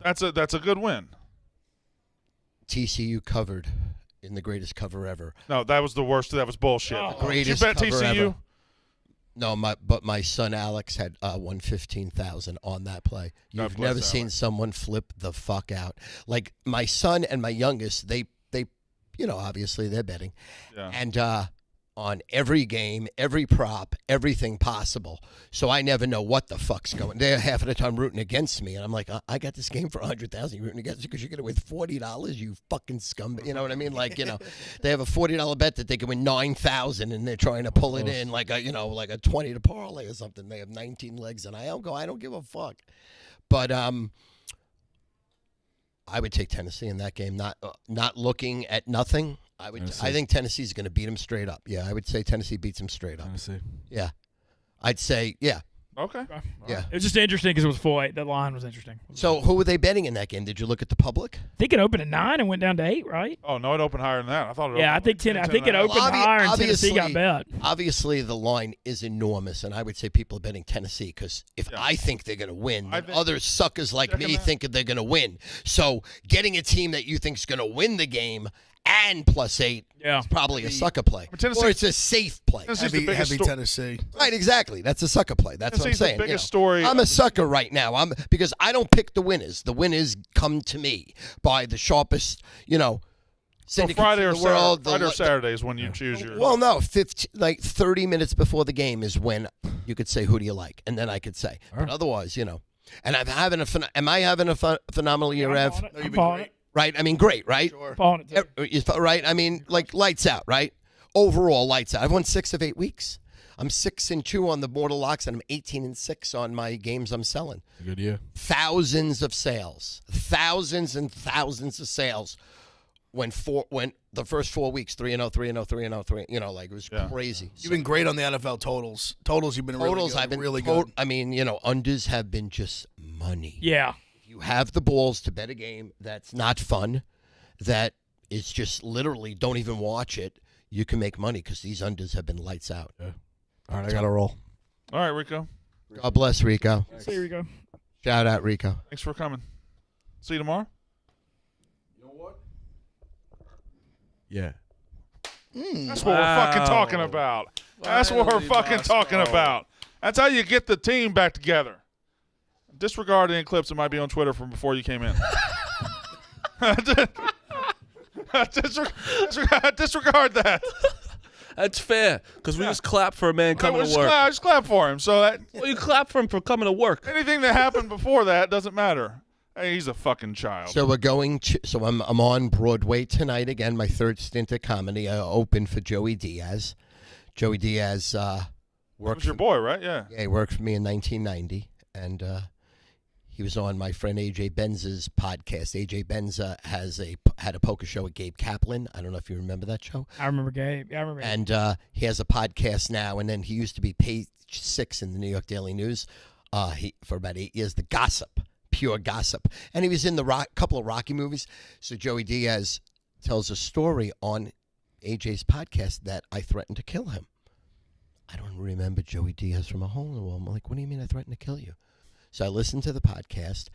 That's a good win. TCU covered in the greatest cover ever. No, that was the worst. That was bullshit. Oh. Did you Greatest bet cover TCU? ever. No, but my son Alex had won 15,000 on that play. God You've bless never seen Alex. someone flip the fuck out. Like my son and my youngest, they obviously they're betting. Yeah. And on every game, every prop, everything possible. So I never know what the fuck's going. They're half of the time rooting against me, and I'm like, I got this game for 100,000. You're rooting against me because you get it with $40. You fucking scumbag. You know what I mean? Like, they have a $40 bet that they can win 9,000, and they're trying to pull it in like a 20 to parlay or something. They have 19 legs, and I don't give a fuck. But I would take Tennessee in that game. Not looking at nothing. I think Tennessee's going to beat them straight up. Yeah, I would say Tennessee beats them straight up. Tennessee. Yeah, I'd say yeah. Okay. Yeah. It was just interesting because it was full 8. That line was interesting. So who were they betting in that game? Did you look at the public? I think it opened at 9 and went down to 8, right? Oh no, it opened higher than that. I thought it. Yeah, I opened think like 10. I think it 10 opened higher, and Tennessee got bet. Obviously, the line is enormous, and I would say people are betting Tennessee because if I think they're going to win, then other suckers like me think that they're going to win. So getting a team that you think is going to win the game and +8 is probably a sucker play. Or it's a safe play. Heavy Tennessee. Right, exactly. That's a sucker play. That's what I'm saying. The biggest story. I'm a sucker right now. Because I don't pick the winners. The winners come to me by the sharpest, So syndicates Friday in or the world. Friday or Saturday is when you choose your. Well, no, 30 minutes before the game is when you could say, who do you like? And then I could say. But otherwise, And am I having a phenomenal year, Ev? No, you've been great. Right? I mean, great, right? Sure. Right? I mean, like lights out, right? Overall, lights out. I've won 6 of 8 weeks. I'm 6-2 on the mortal locks, and I'm 18-6 on my games I'm selling. Good year. Thousands of sales. Thousands and thousands of sales. When the first 4 weeks, 3-0, 3-0, 3-0, 3. It was crazy. You've been great on the NFL totals. Totals, you've been really good. I've been really good. I mean, unders have been just money. Yeah. You have the balls to bet a game that's not fun, that is just literally don't even watch it. You can make money because these unders have been lights out. Yeah. All right, I got to roll. All right, Rico. God bless Rico. Here we go. Shout out Rico. Thanks for coming. See you tomorrow. Yeah. That's what we're fucking talking about. That's what we're Finally, fucking talking Moscow. about. That's how you get the team back together. Disregard any clips that might be on Twitter from before you came in. Disregard that. That's fair, because we just clap for a man coming to work. I just clap for him. So that Well, you clap for him for coming to work. anything that happened before that doesn't matter. Hey, he's a fucking child. So we're going to. So I'm on Broadway tonight again. My third stint at comedy. I opened for Joey Diaz. Joey Diaz That worked. was your boy, right? Yeah. Yeah, he worked for me in 1990, and he was on my friend AJ Benz's podcast. AJ Benz had a poker show with Gabe Kaplan. I don't know if you remember that show. I remember Gabe. Yeah, I remember. And he has a podcast now, and then he used to be page 6 in the New York Daily News for about 8 years. The Gossip, pure gossip. And he was in the couple of Rocky movies. So Joey Diaz tells a story on AJ's podcast that I threatened to kill him. I don't remember Joey Diaz from a hole in the wall. I'm like, what do you mean I threatened to kill you? So I listened to the podcast.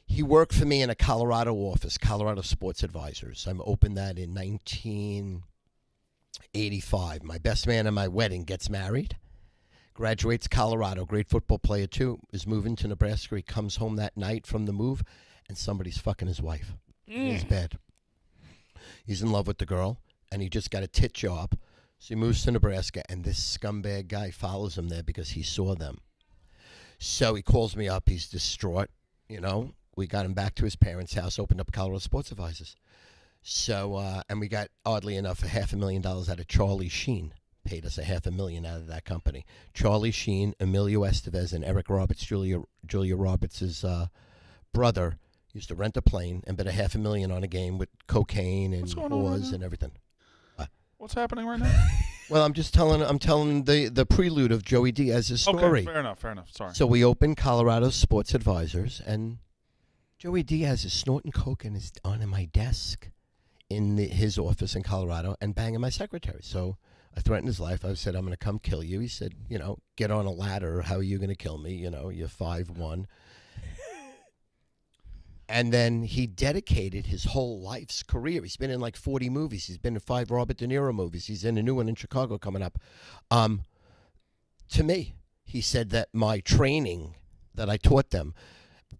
He worked for me in a Colorado office, Colorado Sports Advisors. I opened that in 1985. My best man at my wedding gets married, graduates Colorado, great football player too, is moving to Nebraska. He comes home that night from the move, and somebody's fucking his wife in his bed. He's in love with the girl, and he just got a tit job. So he moves to Nebraska, and this scumbag guy follows him there because he saw them. So he calls me up. He's distraught, you know. We got him back to his parents' house, opened up Colorado Sports Advisors. So, and we got, oddly enough, $500,000 out of Charlie Sheen. Paid us $500,000 out of that company. Charlie Sheen, Emilio Estevez, and Eric Roberts, Julia Roberts' brother, used to rent a plane and bet $500,000 on a game with cocaine and whores and everything. What's happening right now? Well, I'm telling the prelude of Joey Diaz's story. Okay, fair enough. Sorry. So we opened Colorado Sports Advisors, and Joey Diaz is snorting coke and is on my desk in his office in Colorado and banging my secretary. So I threatened his life. I said, I'm going to come kill you. He said, you know, get on a ladder. How are you going to kill me? You know, you're 5'1". And then he dedicated his whole life's career. He's been in like 40 movies. He's been in 5 Robert De Niro movies. He's in a new one in Chicago coming up. To me, he said that my training that I taught them,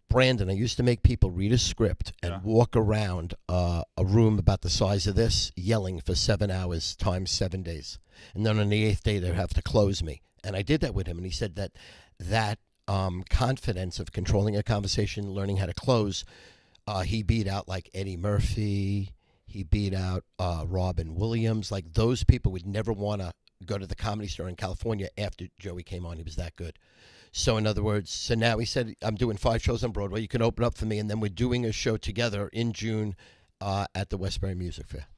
Brandon, I used to make people read a script and walk around a room about the size of this, yelling for 7 hours times 7 days. And then on the 8th day, they'd have to close me. And I did that with him. And he said that confidence of controlling a conversation, learning how to close, he beat out like Eddie Murphy. He beat out Robin Williams. Like those people would never want to go to the Comedy Store in California after Joey came on. He was that good. So in other words, so now he said, I'm doing 5 shows on Broadway. You can open up for me. And then we're doing a show together in June at the Westbury Music Fair.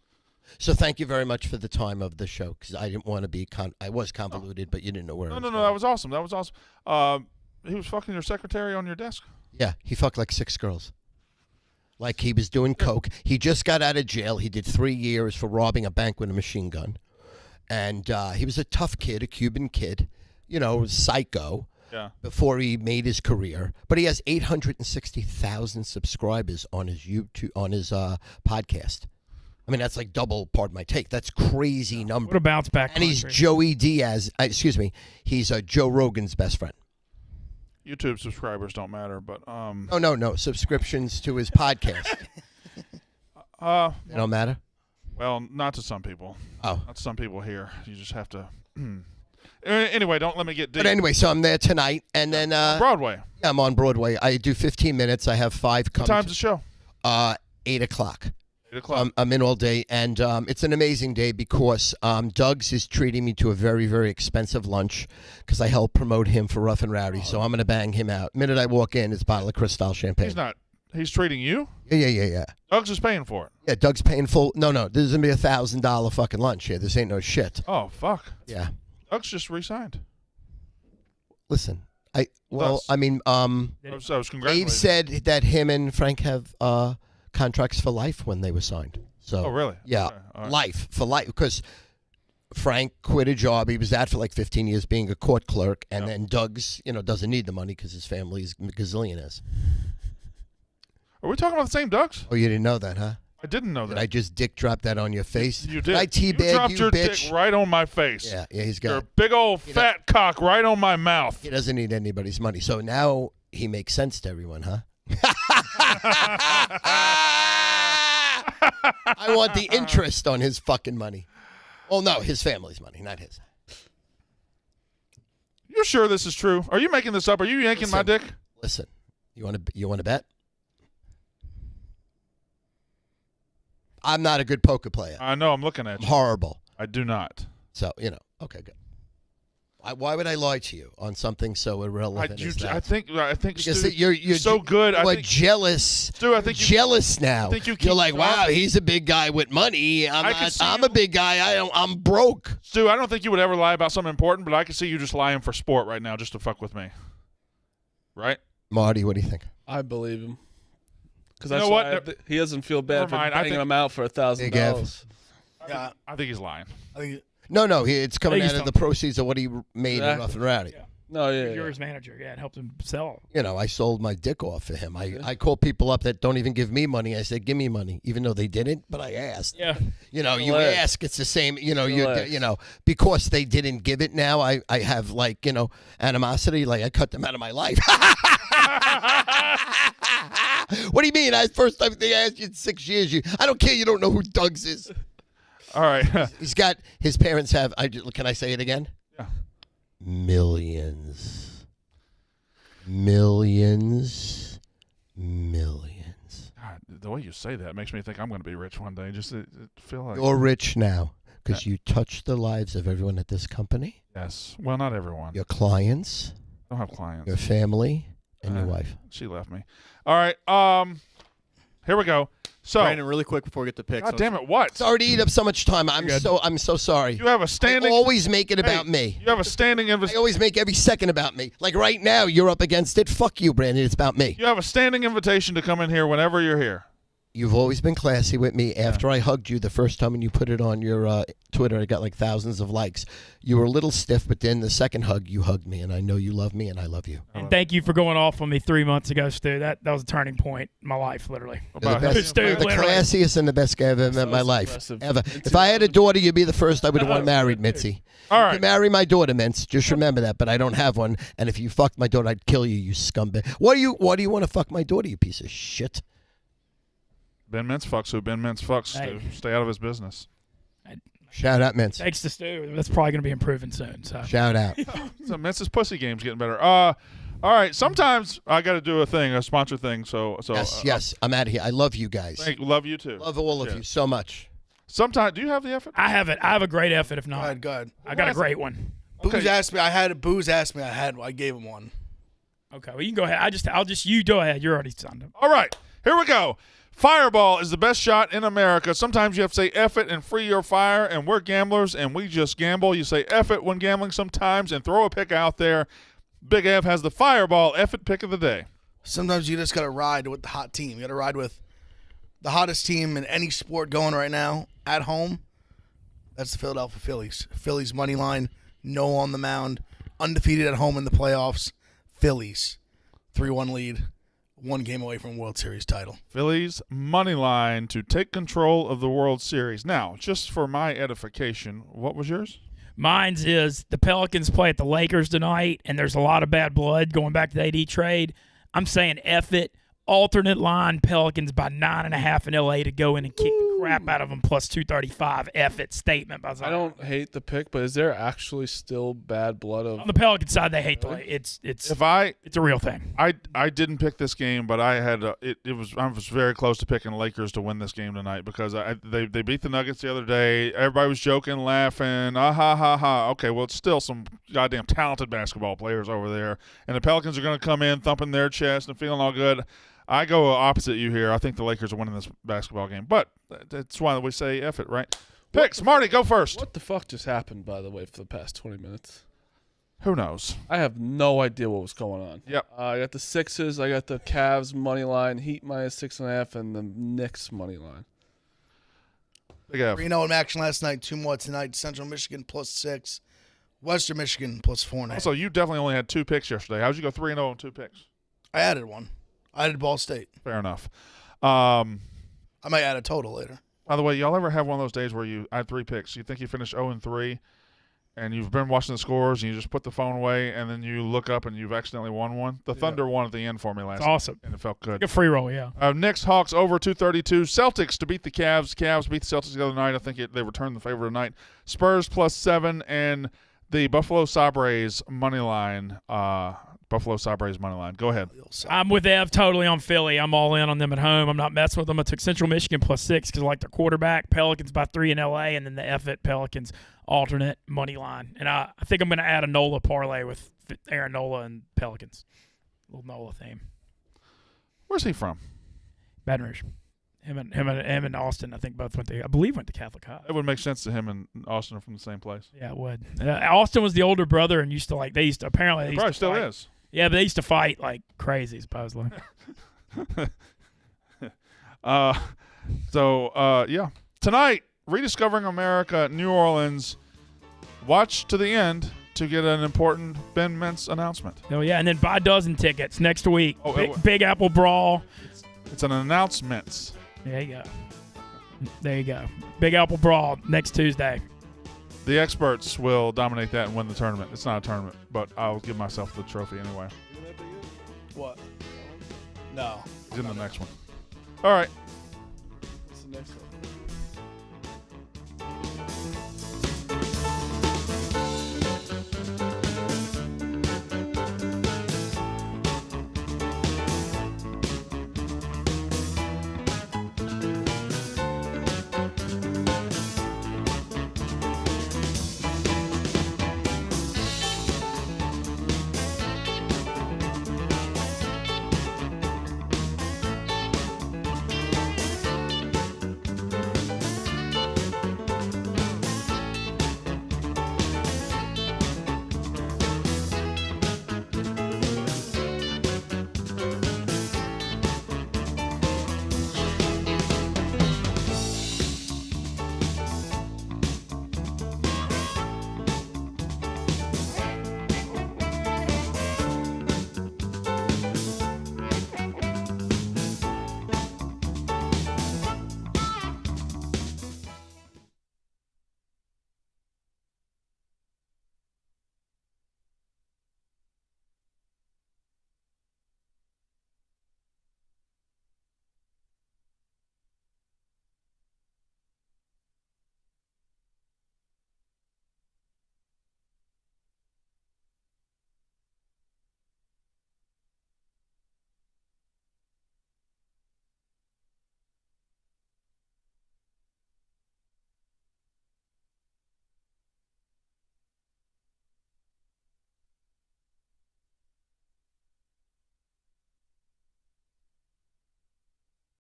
So thank you very much for the time of the show, because I didn't want to be I was convoluted, but you didn't know where I was No, going. that was awesome. He was fucking your secretary on your desk? Yeah, he fucked like 6 girls. Like he was doing coke. He just got out of jail. He did 3 years for robbing a bank with a machine gun. And he was a tough kid, a Cuban kid, you know, psycho. Yeah. Before he made his career. But he has 860,000 subscribers on his YouTube, on his podcast. I mean, that's like double, pardon my take. That's crazy number. What a bounce back. And he's Joey Diaz. He's Joe Rogan's best friend. YouTube subscribers don't matter, but Oh no, subscriptions to his podcast. They don't matter. Well, not to some people. Oh, not to some people here. You just have to. Anyway, don't let me get deep. But anyway, so I'm there tonight, and then Broadway. Yeah, I'm on Broadway. I do 15 minutes. I have 5. What time's the show? 8 o'clock. 8 o'clock. I'm in all day, and it's an amazing day because Doug's is treating me to a very, very expensive lunch because I help promote him for Rough and Rowdy. So I'm going to bang him out. The minute I walk in, it's a bottle of Cristal champagne. He's not. He's treating you? Yeah. Doug's is paying for it. Yeah, Doug's paying full. No, this is going to be $1,000 fucking lunch here. This ain't no shit. Oh, fuck. Yeah. Doug's just re-signed. Listen, So congratulations. Dave said that him and Frank have contracts for life when they were signed. So, Oh, really? Yeah, Okay, all right. life for life, because Frank quit a job. He was at for like 15 years being a court clerk, and then Doug's, doesn't need the money because his family's gazillionaires. Are we talking about the same Doug's? Oh, you didn't know that, huh? I didn't know Did that. I just dick drop that on your face? You did. I You teabag dropped you, your bitch? dick right on my face. Yeah, he's Your got. big old fat cock right on my mouth. He doesn't need anybody's money. So now he makes sense to everyone, huh? I want the interest on his fucking money. Well, no, his family's money, not his. You sure this is true? Are you making this up? Are you yanking my dick? Listen, you want to bet? I'm not a good poker player. I know. I'm looking at I'm you. horrible. I do not. So, okay, good. Why would I lie to you on something so irrelevant as that? I think Because Stu, you're so good. You're I think jealous. Stu, I think you jealous now. I think you You're keep like, wow, talking. he's a big guy with money. I can see I'm you- a big guy. I'm broke. Stu, I don't think you would ever lie about something important, but I can see you just lying for sport right now just to fuck with me. Right? Marty, what do you think? I believe him. Because You that's know why what? he doesn't feel bad Never for mind. I banging think- him out for $1,000. Yeah, I think he's lying. I think No, it's coming I think out he's of the talking- proceeds of what he made in Exactly. Rough and Rowdy. Yeah. No, yeah. You're his manager. Yeah, and helped him sell. I sold my dick off for him. I call people up that don't even give me money. I said, give me money, even though they didn't, but I asked. Yeah. You Relax. ask, it's the same, Relax. because they didn't give it now, I have animosity, like I cut them out of my life. What do you mean? First time they asked you in 6 years, I don't care, you don't know who Doug's is. All right. He's got, his parents have, can I say it again? Yeah. Millions. God, the way you say that makes me think I'm going to be rich one day. Just feel like You're rich now because you touched the lives of everyone at this company, yes. Well, not everyone. your clients, I don't have clients. your family, and your wife. She left me. All right. Here we go. So, Brandon, really quick before we get to picks. God damn it! What? Sorry to eat up so much time. I'm so sorry. You have a standing. I always make it about me. You have a standing I invitation. always make every second about me. Like right now, you're up against it. Fuck you, Brandon. It's about me. You have a standing invitation to come in here whenever you're here. You've always been classy with me. After I hugged you the first time and you put it on your Twitter, I got like thousands of likes. You were a little stiff, but then the second hug, you hugged me, and I know you love me, and I love you. And thank you for going off on me 3 months ago, Stu. That was a turning point in my life, literally. You're the best, Stu, you're the literally. classiest and the best guy I've ever met in my life. impressive. Ever. If I had a daughter, you'd be the first I would want married, Mitzi. All You right. can marry my daughter, Mintz. Just remember that. But I don't have one. And if you fucked my daughter, I'd kill you, you scumbag. Why do you want to fuck my daughter, you piece of shit? Ben Mintz fucks who Ben Mintz fucks. Hey. Stu. Stay out of his business. Shout out, Mintz. Thanks to Stu. That's probably going to be improving soon. So. Shout out. So Mintz's pussy game's getting better. All right. Sometimes I got to do a sponsor thing. So Yes. I'm out of here. I love you guys. Love you too. Love all of you so much. Sometimes, do you have the effort? I have it. I have a great effort. If not, go ahead. I got a great one. Booze asked me. Booze asked me. I gave him one. Okay, well you can go ahead. You go ahead. You're already signed up. All right. Here we go. Fireball is the best shot in America. Sometimes you have to say F it and free your fire, and we're gamblers, and we just gamble. You say F it when gambling sometimes and throw a pick out there. Big F has the Fireball F it pick of the day. Sometimes you just got to ride with the hot team. You got to ride with the hottest team in any sport going right now at home. That's the Philadelphia Phillies. Phillies money line, no on the mound, undefeated at home in the playoffs. Phillies, 3-1 lead. 1 game away from World Series title. Phillies money line to take control of the World Series. Now, just for my edification, what was yours? Mine's is the Pelicans play at the Lakers tonight, and there's a lot of bad blood going back to the AD trade. I'm saying F it. Alternate line Pelicans by 9.5 in LA to go in and kick the crap out of them plus 235. F it statement by Zion. I don't hate the pick, but is there actually still bad blood of? On the Pelican side, they hate the way it's If I a real thing. I didn't pick this game, but I had I was very close to picking Lakers to win this game tonight because they beat the Nuggets the other day. Everybody was joking, laughing, ha ha ha. Okay, well it's still some goddamn talented basketball players over there, and the Pelicans are going to come in thumping their chest and feeling all good. I go opposite you here. I think the Lakers are winning this basketball game, but that's why we say F it, right? Picks, Marty, go first. What the fuck just happened, by the way, for the past 20 minutes? Who knows? I have no idea what was going on. Yep. I got the Sixers. I got the Cavs money line, Heat minus 6.5, and the Knicks money line. Big F. Reno in action last night. 2 more tonight. Central Michigan +6. Western Michigan +4.5. Also, you definitely only had 2 picks yesterday. How'd you go 3-0 on 2 picks? I added one. I added Ball State. Fair enough. I might add a total later. By the way, y'all ever have one of those days where I had 3 picks? You think you finished 0-3, and you've been watching the scores, and you just put the phone away, and then you look up and you've accidentally won one? The Thunder won at the end for me last It's awesome. night, and it felt good. Good free roll, yeah. Knicks, Hawks over 232. Celtics to beat the Cavs. Cavs beat the Celtics the other night. I think they returned the favor tonight. Spurs +7, and the Buffalo Sabres money line. Buffalo Sabres money line. Go ahead. I'm with Ev totally on Philly. I'm all in on them at home. I'm not messing with them. I took Central Michigan +6 because I like their quarterback. Pelicans by 3 in L.A., and then the F-it Pelicans alternate money line. And I think I'm going to add a NOLA parlay with Aaron Nola and Pelicans. Little NOLA theme. Where's he from? Baton Rouge. Him and Austin, I think both went to Catholic High. It would make sense to him and Austin are from the same place. Yeah, it would. Austin was the older brother and used to apparently He probably still is. Yeah, but they used to fight like crazy, supposedly. Yeah. Tonight, Rediscovering America, New Orleans. Watch to the end to get an important Ben Mintz announcement. Oh, yeah, and then buy a dozen tickets next week. Oh, Big Apple Brawl. It's an announcement. There you go. Big Apple Brawl next Tuesday. The experts will dominate that and win the tournament. It's not a tournament, but I'll give myself the trophy anyway. What? No. He's in the next one. All right.